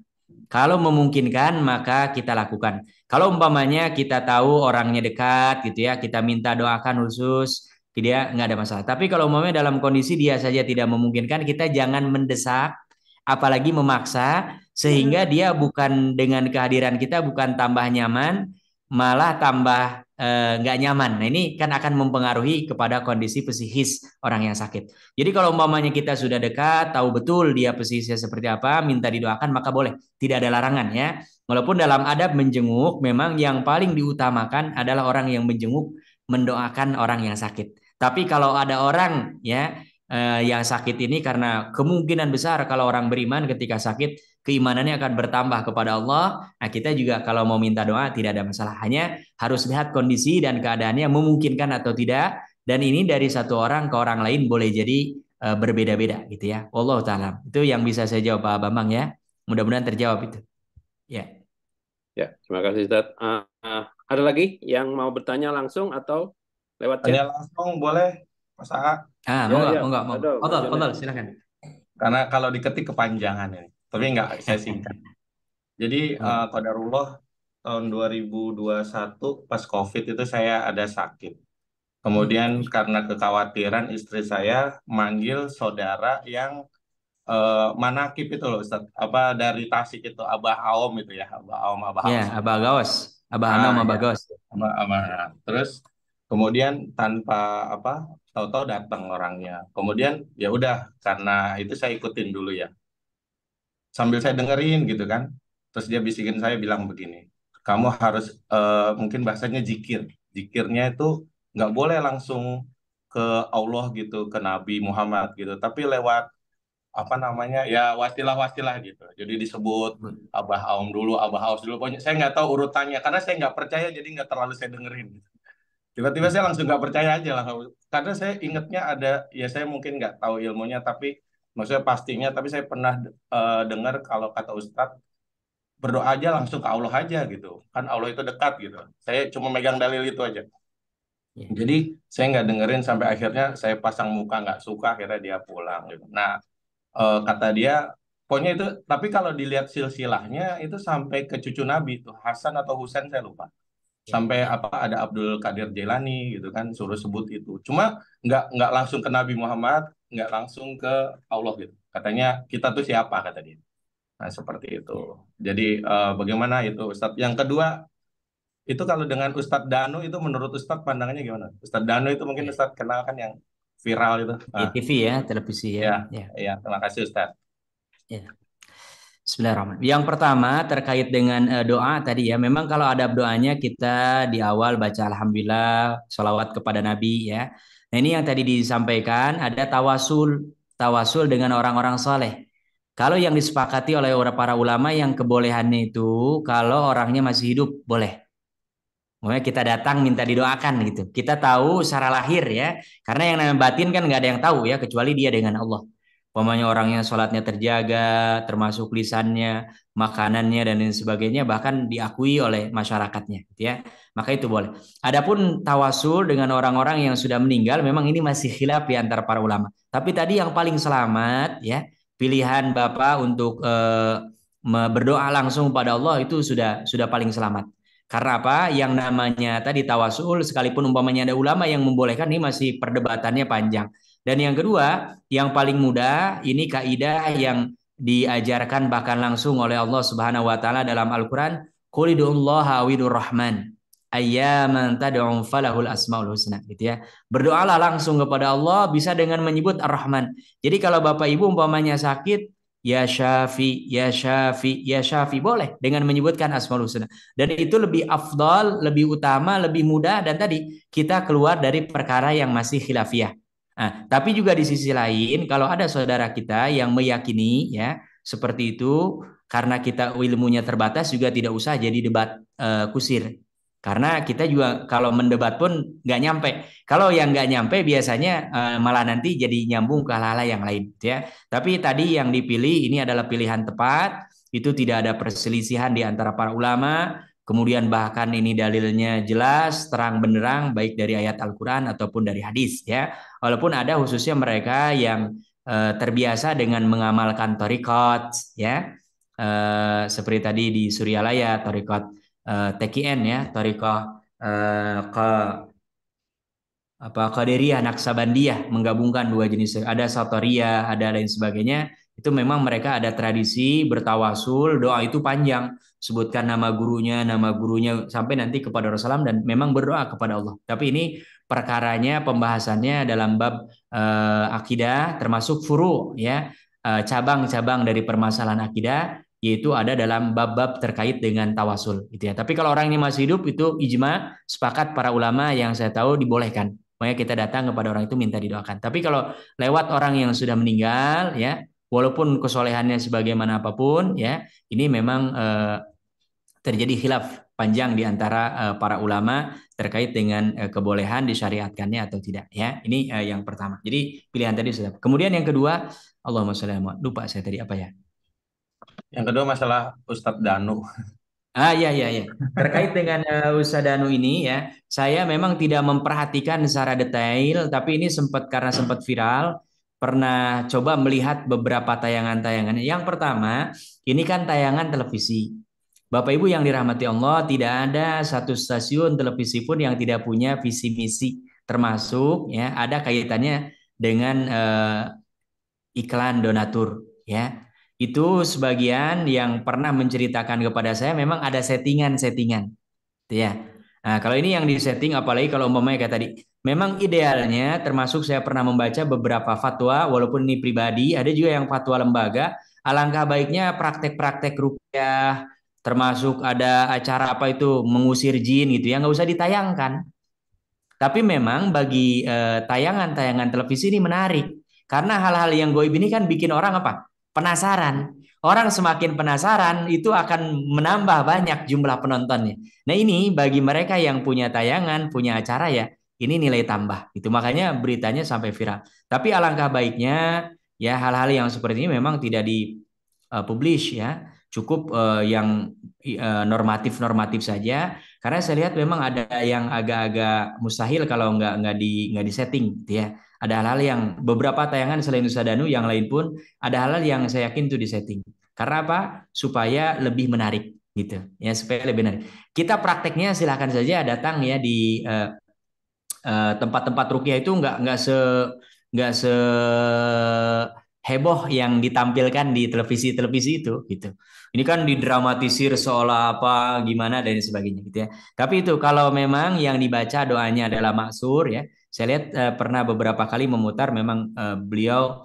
Kalau memungkinkan maka kita lakukan. Kalau umpamanya kita tahu orangnya dekat gitu ya, kita minta doakan khusus, dia nggak ada masalah. Tapi kalau umpamanya dalam kondisi dia saja tidak memungkinkan, kita jangan mendesak, apalagi memaksa, sehingga dia bukan dengan kehadiran kita bukan tambah nyaman, malah tambah nggak nyaman. Nah ini kan akan mempengaruhi kepada kondisi psikis orang yang sakit. Jadi kalau umpamanya kita sudah dekat, tahu betul dia psikisnya seperti apa, minta didoakan maka boleh, tidak ada larangan ya. Walaupun dalam adab menjenguk memang yang paling diutamakan adalah orang yang menjenguk mendoakan orang yang sakit. Tapi kalau ada orang ya yang sakit ini, karena kemungkinan besar kalau orang beriman ketika sakit keimanannya akan bertambah kepada Allah. Nah, kita juga kalau mau minta doa tidak ada masalah. Hanya harus lihat kondisi dan keadaannya memungkinkan atau tidak. Dan ini dari satu orang ke orang lain boleh jadi berbeda-beda gitu ya. Wallahu taala. Itu yang bisa saya jawab Pak Bambang ya. Mudah-mudahan terjawab itu. Ya. Ya, terima kasih Ustaz. Ada lagi yang mau bertanya langsung atau lewat chat? Tanya langsung boleh, Mas AA. Monggo. Fadhal, silakan. Karena kalau diketik kepanjangan ini. Tapi enggak, saya singkat. Jadi qadarullah tahun 2021 pas COVID itu saya ada sakit. Kemudian karena kekhawatiran istri saya manggil saudara yang manakib itu loh Ustaz. Apa dari Tasik itu Abah Aom itu ya, Abah Aom, Abah Aos. Ya, Abah Gaos, Abah Anom, Abah Ya. Gaos. Terus kemudian tanpa apa, tahu-tahu datang orangnya. Kemudian ya udah, karena itu saya ikutin dulu ya. Sambil saya dengerin gitu kan. Terus dia bisikin saya bilang begini, kamu harus mungkin bahasanya zikir. Zikirnya itu nggak boleh langsung ke Allah gitu, ke Nabi Muhammad gitu, tapi lewat apa namanya ya, wasilah-wasilah gitu. Jadi disebut Abah Aum dulu, Abah Aus dulu. Pokoknya saya nggak tahu urutannya karena saya nggak percaya, jadi nggak terlalu saya dengerin. Tiba-tiba saya langsung nggak percaya aja lah, karena saya ingatnya ada, ya saya mungkin nggak tahu ilmunya, tapi maksudnya pastinya, tapi saya pernah dengar kalau kata Ustadz, berdoa aja langsung ke Allah aja gitu. Kan Allah itu dekat gitu. Saya cuma megang dalil itu aja. Jadi saya nggak dengerin sampai akhirnya saya pasang muka nggak suka, akhirnya dia pulang gitu. Nah, kata dia, pokoknya itu, tapi kalau dilihat silsilahnya itu sampai ke cucu Nabi tuh, Hasan atau Husain saya lupa. Sampai apa ada Abdul Qadir Jailani gitu kan, suruh sebut itu. Cuma nggak langsung ke Nabi Muhammad, nggak langsung ke Allah gitu. Katanya kita tuh siapa kata dia. Nah seperti itu. Jadi bagaimana itu Ustadz? Yang kedua, Itu kalau dengan Ustadz Danu itu menurut Ustadz pandangannya gimana? Ustadz Danu itu mungkin Ya. Ustadz kenal kan yang viral itu. Di Nah, TV ya, televisi ya. ya, Ya. ya, terima kasih Ustadz. Ya. Bismillahirrahmanirrahim. Yang pertama terkait dengan doa tadi ya. Memang kalau ada doanya kita di awal baca alhamdulillah, sholawat kepada Nabi ya. Nah ini yang tadi disampaikan ada tawasul, tawasul dengan orang-orang soleh. Kalau yang disepakati oleh para ulama yang kebolehannya itu kalau orangnya masih hidup boleh. Makanya kita datang minta didoakan gitu. Kita tahu secara lahir ya. Karena yang namanya batin kan nggak ada yang tahu ya kecuali dia dengan Allah. Umpamanya orangnya sholatnya terjaga, termasuk lisannya, makanannya dan lain sebagainya bahkan diakui oleh masyarakatnya gitu ya. Maka itu boleh. Adapun tawasul dengan orang-orang yang sudah meninggal memang ini masih khilaf di antara para ulama. Tapi tadi yang paling selamat ya pilihan Bapak untuk berdoa langsung pada Allah itu sudah paling selamat. Karena apa? Yang namanya tadi tawasul, sekalipun umpamanya ada ulama yang membolehkan, ini masih perdebatannya panjang. Dan yang kedua, yang paling mudah, ini kaidah yang diajarkan bahkan langsung oleh Allah Subhanahu wa taala dalam Al-Qur'an, qul idullaha awidur rahman ayyaman tad'u falahul asmaul husna gitu ya. Berdoalah langsung kepada Allah bisa dengan menyebut Ar-Rahman. Jadi kalau Bapak Ibu umpamanya sakit, ya Syafi, ya Syafi, ya Syafi boleh dengan menyebutkan Asmaul Husna. Dan itu lebih afdal, lebih utama, lebih mudah dan tadi kita keluar dari perkara yang masih khilafiyah. Nah, tapi juga di sisi lain kalau ada saudara kita yang meyakini ya seperti itu karena kita ilmunya terbatas juga tidak usah jadi debat kusir. Karena kita juga kalau mendebat pun nggak nyampe. Kalau yang nggak nyampe biasanya malah nanti jadi nyambung ke hal-hal yang lain, ya. Tapi tadi yang dipilih ini adalah pilihan tepat. Itu tidak ada perselisihan di antara para ulama. Kemudian bahkan ini dalilnya jelas, terang benderang, baik dari ayat Al-Quran ataupun dari hadis, ya. Walaupun ada khususnya mereka yang terbiasa dengan mengamalkan thariqat, ya. Seperti tadi di Suryalaya, thariqat TKN ya, Thariqah ke Qadiriyah Naksabandiyah menggabungkan dua jenis ada Satoriyah ada lain sebagainya itu memang mereka ada tradisi bertawasul doa itu panjang sebutkan nama gurunya sampai nanti kepada Rasulullah dan memang berdoa kepada Allah tapi ini perkaranya pembahasannya dalam bab akidah termasuk furu ya cabang-cabang dari permasalahan akidah yaitu ada dalam bab-bab terkait dengan tawasul gitu ya tapi kalau orang ini masih hidup itu ijma sepakat para ulama yang saya tahu dibolehkan. Makanya kita datang kepada orang itu minta didoakan. Tapi kalau lewat orang yang sudah meninggal, ya, walaupun kesolehannya sebagaimana apapun, ya, ini memang terjadi khilaf panjang di antara para ulama terkait dengan kebolehan disyariatkannya atau tidak. Ya, ini yang pertama. Jadi pilihan tadi sudah. Kemudian yang kedua, Allahumma sholli ala Muhammad. Lupa saya tadi apa ya? Yang kedua masalah Ustadz Danu. Ya. Terkait dengan Ustadz Danu ini ya, saya memang tidak memperhatikan secara detail, tapi ini karena sempat viral, pernah coba melihat beberapa tayangan-tayangan. Yang pertama, ini kan tayangan televisi. Bapak Ibu yang dirahmati Allah, tidak ada satu stasiun televisi pun yang tidak punya visi misi, termasuk ya ada kaitannya dengan iklan donatur ya. Itu sebagian yang pernah menceritakan kepada saya memang ada settingan-settingan ya. Nah, kalau ini yang disetting apalagi kalau umpamanya kayak tadi, memang idealnya termasuk saya pernah membaca beberapa fatwa walaupun ini pribadi, ada juga yang fatwa lembaga, alangkah baiknya praktek-praktek ruqyah termasuk ada acara apa itu mengusir jin gitu ya nggak usah ditayangkan. Tapi memang bagi tayangan-tayangan televisi ini menarik karena hal-hal yang goib ini kan bikin orang apa? Penasaran. Orang semakin penasaran itu akan menambah banyak jumlah penontonnya. Nah ini bagi mereka yang punya tayangan, punya acara ya, ini nilai tambah. Itu makanya beritanya sampai viral. Tapi alangkah baiknya ya hal-hal yang seperti ini memang tidak dipublish ya. Cukup yang normatif-normatif saja. Karena saya lihat memang ada yang agak-agak mustahil kalau nggak disetting, gitu ya. Ada hal-hal yang beberapa tayangan selain Ustadz Danu yang lain pun ada hal-hal yang saya yakin itu disetting. Karena apa? Supaya lebih menarik, gitu. Ya supaya lebih menarik. Kita prakteknya silakan saja datang ya di tempat-tempat ruqyah itu nggak se heboh yang ditampilkan di televisi-televisi itu gitu. Ini kan didramatisir seolah apa gimana dan sebagainya gitu ya. Tapi itu kalau memang yang dibaca doanya adalah maksur ya. Saya lihat pernah beberapa kali memutar memang beliau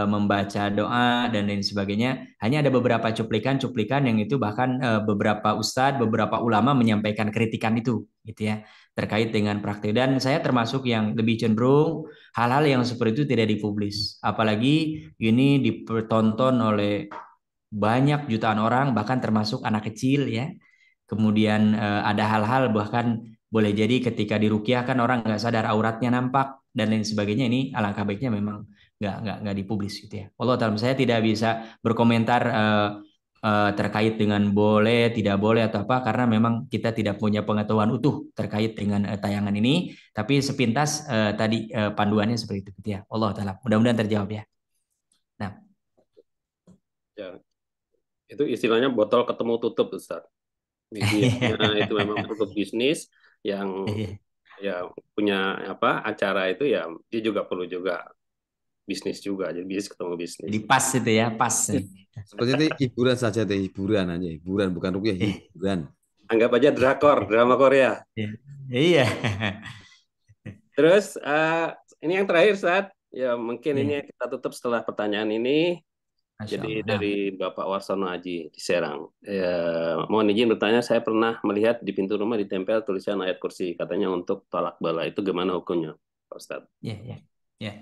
membaca doa dan lain sebagainya. Hanya ada beberapa cuplikan-cuplikan yang itu bahkan beberapa ustadz, beberapa ulama menyampaikan kritikan itu, gitu ya, terkait dengan praktik. Dan saya termasuk yang lebih cenderung hal-hal yang seperti itu tidak dipublis. Apalagi ini dipertonton oleh banyak jutaan orang, bahkan termasuk anak kecil ya. Kemudian ada hal-hal bahkan boleh jadi ketika diruqyah kan orang nggak sadar auratnya nampak dan lain sebagainya. Ini alangkah baiknya memang nggak dipublis gitu ya. Allah taala saya tidak bisa berkomentar terkait dengan boleh tidak boleh atau apa karena memang kita tidak punya pengetahuan utuh terkait dengan tayangan ini. Tapi sepintas tadi panduannya seperti itu gitu ya. Allah taala mudah-mudahan terjawab ya. Nah, Ya, itu istilahnya botol ketemu tutup, Ustaz. Bisnisnya itu memang untuk bisnis yang ya punya apa acara itu ya dia juga perlu juga bisnis juga, jadi bisnis ketemu bisnis. jadi pas itu ya, pas. Sepertinya itu hiburan saja deh, hiburan aja, hiburan bukan rupiah, hiburan. Anggap aja drakor, drama Korea. Iya. Terus ini yang terakhir saat ya mungkin ini kita tutup setelah pertanyaan ini. Masya Jadi Allah. dari Bapak Warsono Aji di Serang. Ya, mohon izin bertanya, saya pernah melihat di pintu rumah ditempel tulisan ayat kursi, katanya untuk tolak bala. Itu gimana hukumnya, Pak Ustadz? Ya.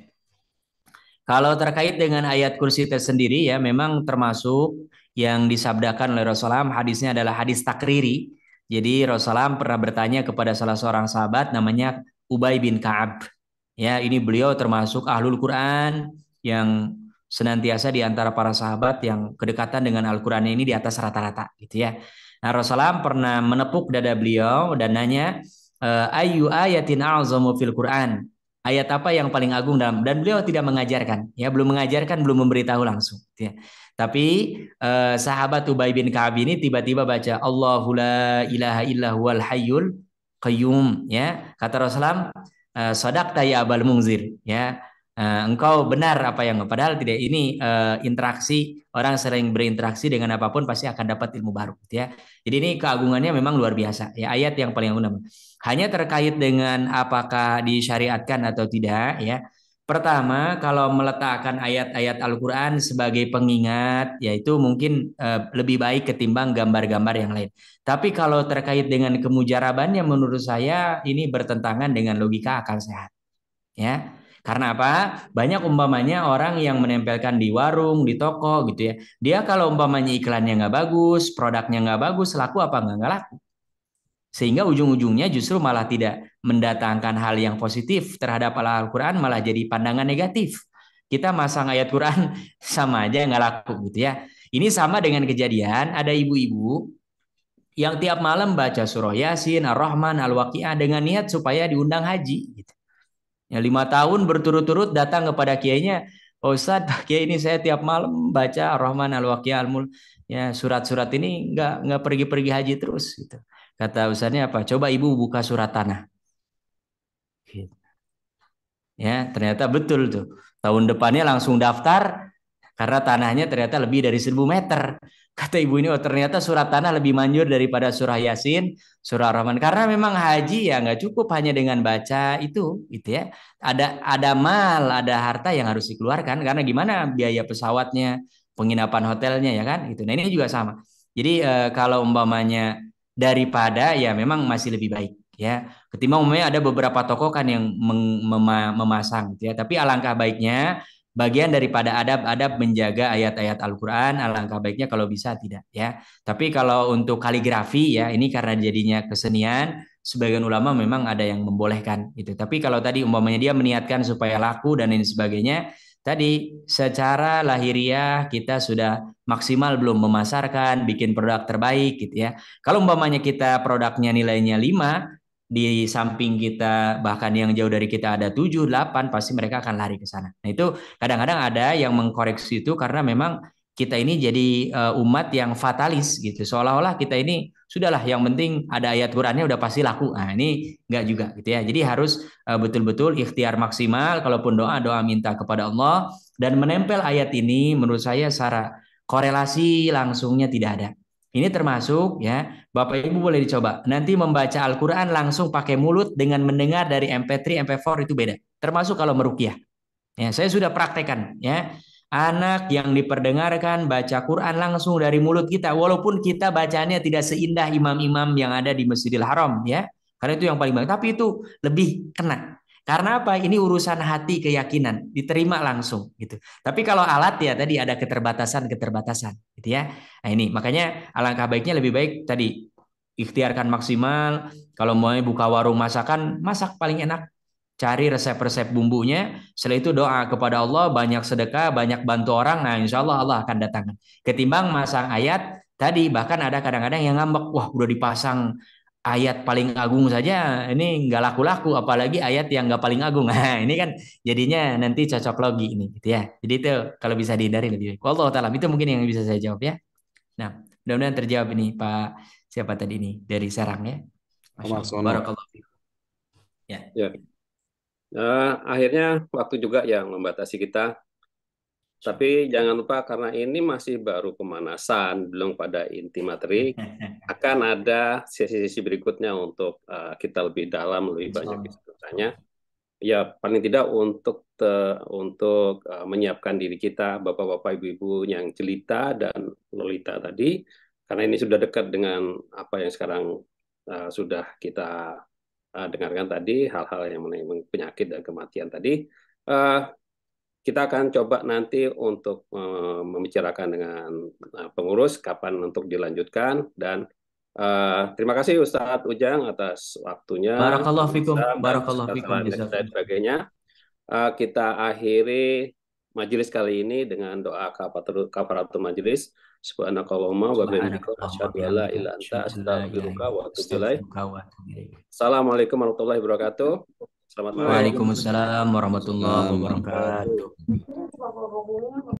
Kalau terkait dengan ayat kursi tersendiri ya memang termasuk yang disabdakan oleh Rasulullah, hadisnya adalah hadis takriri. Jadi Rasulullah pernah bertanya kepada salah seorang sahabat namanya Ubay bin Ka'ab. Ya, ini beliau termasuk ahlul Quran yang senantiasa di antara para sahabat yang kedekatan dengan Al-Quran ini di atas rata-rata gitu ya. Nah, Rasulullah pernah menepuk dada beliau dan nanya, ayu ayatin a'zamu fil Quran. Ayat apa yang paling agung dalam, dan beliau tidak mengajarkan, ya belum mengajarkan, belum memberitahu langsung. Gitu ya. Tapi sahabat Ubay bin Ka'ab ini tiba-tiba baca Allahu la ilaha illa huwal hayyul qayyum, ya kata Rasulullah, sadaqta ya Abal Munzir, ya engkau benar apa yang, padahal tidak, ini interaksi, orang sering berinteraksi dengan apapun pasti akan dapat ilmu baru gitu ya. Jadi ini keagungannya memang luar biasa ya, ayat yang paling agung. Hanya terkait dengan apakah disyariatkan atau tidak ya. Pertama, kalau meletakkan ayat-ayat Al-Qur'an sebagai pengingat, yaitu mungkin lebih baik ketimbang gambar-gambar yang lain. Tapi kalau terkait dengan kemujarabannya, menurut saya ini bertentangan dengan logika akal sehat. Ya, karena apa? Banyak umpamanya orang yang menempelkan di warung, di toko gitu ya. Dia kalau umpamanya iklannya nggak bagus, produknya nggak bagus, laku apa nggak laku. Sehingga ujung-ujungnya justru malah tidak mendatangkan hal yang positif terhadap Al-Quran, malah jadi pandangan negatif. Kita masang ayat Quran sama aja nggak laku gitu ya. Ini sama dengan kejadian ada ibu-ibu yang tiap malam baca surah Yasin, Ar-Rahman, Al-Waqiah dengan niat supaya diundang haji. Gitu. Ya 5 tahun berturut-turut datang kepada kiainya, Pak Ustadz, Pak Kiai ini saya tiap malam baca Ar-Rahman, Al-Waqiah, Al-Mul, ya surat-surat ini nggak pergi-pergi haji terus. Gitu. Kata ustadznya apa? Coba ibu buka surat tanah. Ya, ternyata betul tuh. Tahun depannya langsung daftar karena tanahnya ternyata lebih dari 1000 meter. Kata ibu ini, oh ternyata surat tanah lebih manjur daripada surah Yasin, surah Rahman. Karena memang haji ya nggak cukup hanya dengan baca itu, gitu ya. Ada mal, ada harta yang harus dikeluarkan. Karena gimana biaya pesawatnya, penginapan hotelnya ya kan, gitu. Nah ini juga sama. Jadi kalau umpamanya daripada ya memang masih lebih baik ya. Ketimbang umpamanya ada beberapa toko kan yang memasang, gitu ya. Tapi alangkah baiknya bagian daripada adab-adab menjaga ayat-ayat Al-Quran, alangkah baiknya kalau bisa tidak ya. Tapi kalau untuk kaligrafi ya ini karena jadinya kesenian, sebagian ulama memang ada yang membolehkan itu. Tapi kalau tadi umpamanya dia meniatkan supaya laku dan lain sebagainya, tadi secara lahiriah kita sudah maksimal belum memasarkan, bikin produk terbaik gitu ya. Kalau umpamanya kita produknya nilainya 5, di samping kita bahkan yang jauh dari kita ada 7, 8, pasti mereka akan lari ke sana. Nah itu kadang-kadang ada yang mengkoreksi itu karena memang kita ini jadi umat yang fatalis gitu. Seolah-olah kita ini sudahlah yang penting ada ayat Qur'annya udah pasti laku. Nah, ini enggak juga gitu ya. Jadi harus betul-betul ikhtiar maksimal, kalaupun doa minta kepada Allah, dan menempel ayat ini menurut saya secara korelasi langsungnya tidak ada. Ini termasuk ya, Bapak Ibu boleh dicoba. Nanti membaca Al-Qur'an langsung pakai mulut dengan mendengar dari MP3, MP4 itu beda. Termasuk kalau meruqyah. Ya, saya sudah praktekkan ya. Anak yang diperdengarkan baca Quran langsung dari mulut kita, walaupun kita bacanya tidak seindah imam-imam yang ada di Masjidil Haram ya. Karena itu yang paling baik, tapi itu lebih kena. Karena apa? Ini urusan hati, keyakinan, diterima langsung gitu. Tapi kalau alat ya tadi ada keterbatasan gitu ya. Nah, ini makanya alangkah baiknya lebih baik tadi ikhtiarkan maksimal. Kalau mau buka warung masakan, masak paling enak. Cari resep-resep bumbunya, setelah itu doa kepada Allah, banyak sedekah, banyak bantu orang, nah insya Allah Allah akan datangkan. Ketimbang masang ayat tadi, bahkan ada kadang-kadang yang ngambek, wah udah dipasang ayat paling agung saja, ini nggak laku-laku, apalagi ayat yang nggak paling agung. Nah ini kan jadinya nanti cocok logi ini, gitu ya. Jadi itu kalau bisa dihindari lebih baik. Wallahu ta'ala, itu mungkin yang bisa saya jawab ya. Nah, mudah-mudahan terjawab ini Pak siapa tadi ini dari Serang ya. Masya Allah. Barakallahu fiikum. Ya. Ya. Akhirnya waktu juga yang membatasi kita. Tapi jangan lupa karena ini masih baru pemanasan, belum pada inti materi, akan ada sesi-sesi berikutnya untuk kita lebih dalam, lebih banyak diskusinya. Ya paling tidak untuk menyiapkan diri kita, bapak-bapak, ibu-ibu yang jelita dan lolita tadi, karena ini sudah dekat dengan apa yang sekarang sudah kita dengarkan tadi, hal-hal yang mengenai penyakit dan kematian tadi. Kita akan coba nanti untuk membicarakan dengan pengurus kapan untuk dilanjutkan, dan terima kasih Ustadz Ujang atas waktunya. Barakallahu fikum, barakallahu fikum, dan sebagainya. Kita akhiri majelis kali ini dengan doa kafaratul majelis. Subhanakallahumma wa bihamdika asyhadu an la ilaha illa anta astaghfiruka wa atubu ilaik. Assalamualaikum warahmatullahi wabarakatuh. Selamat malam. Waalaikumsalam warahmatullahi wabarakatuh.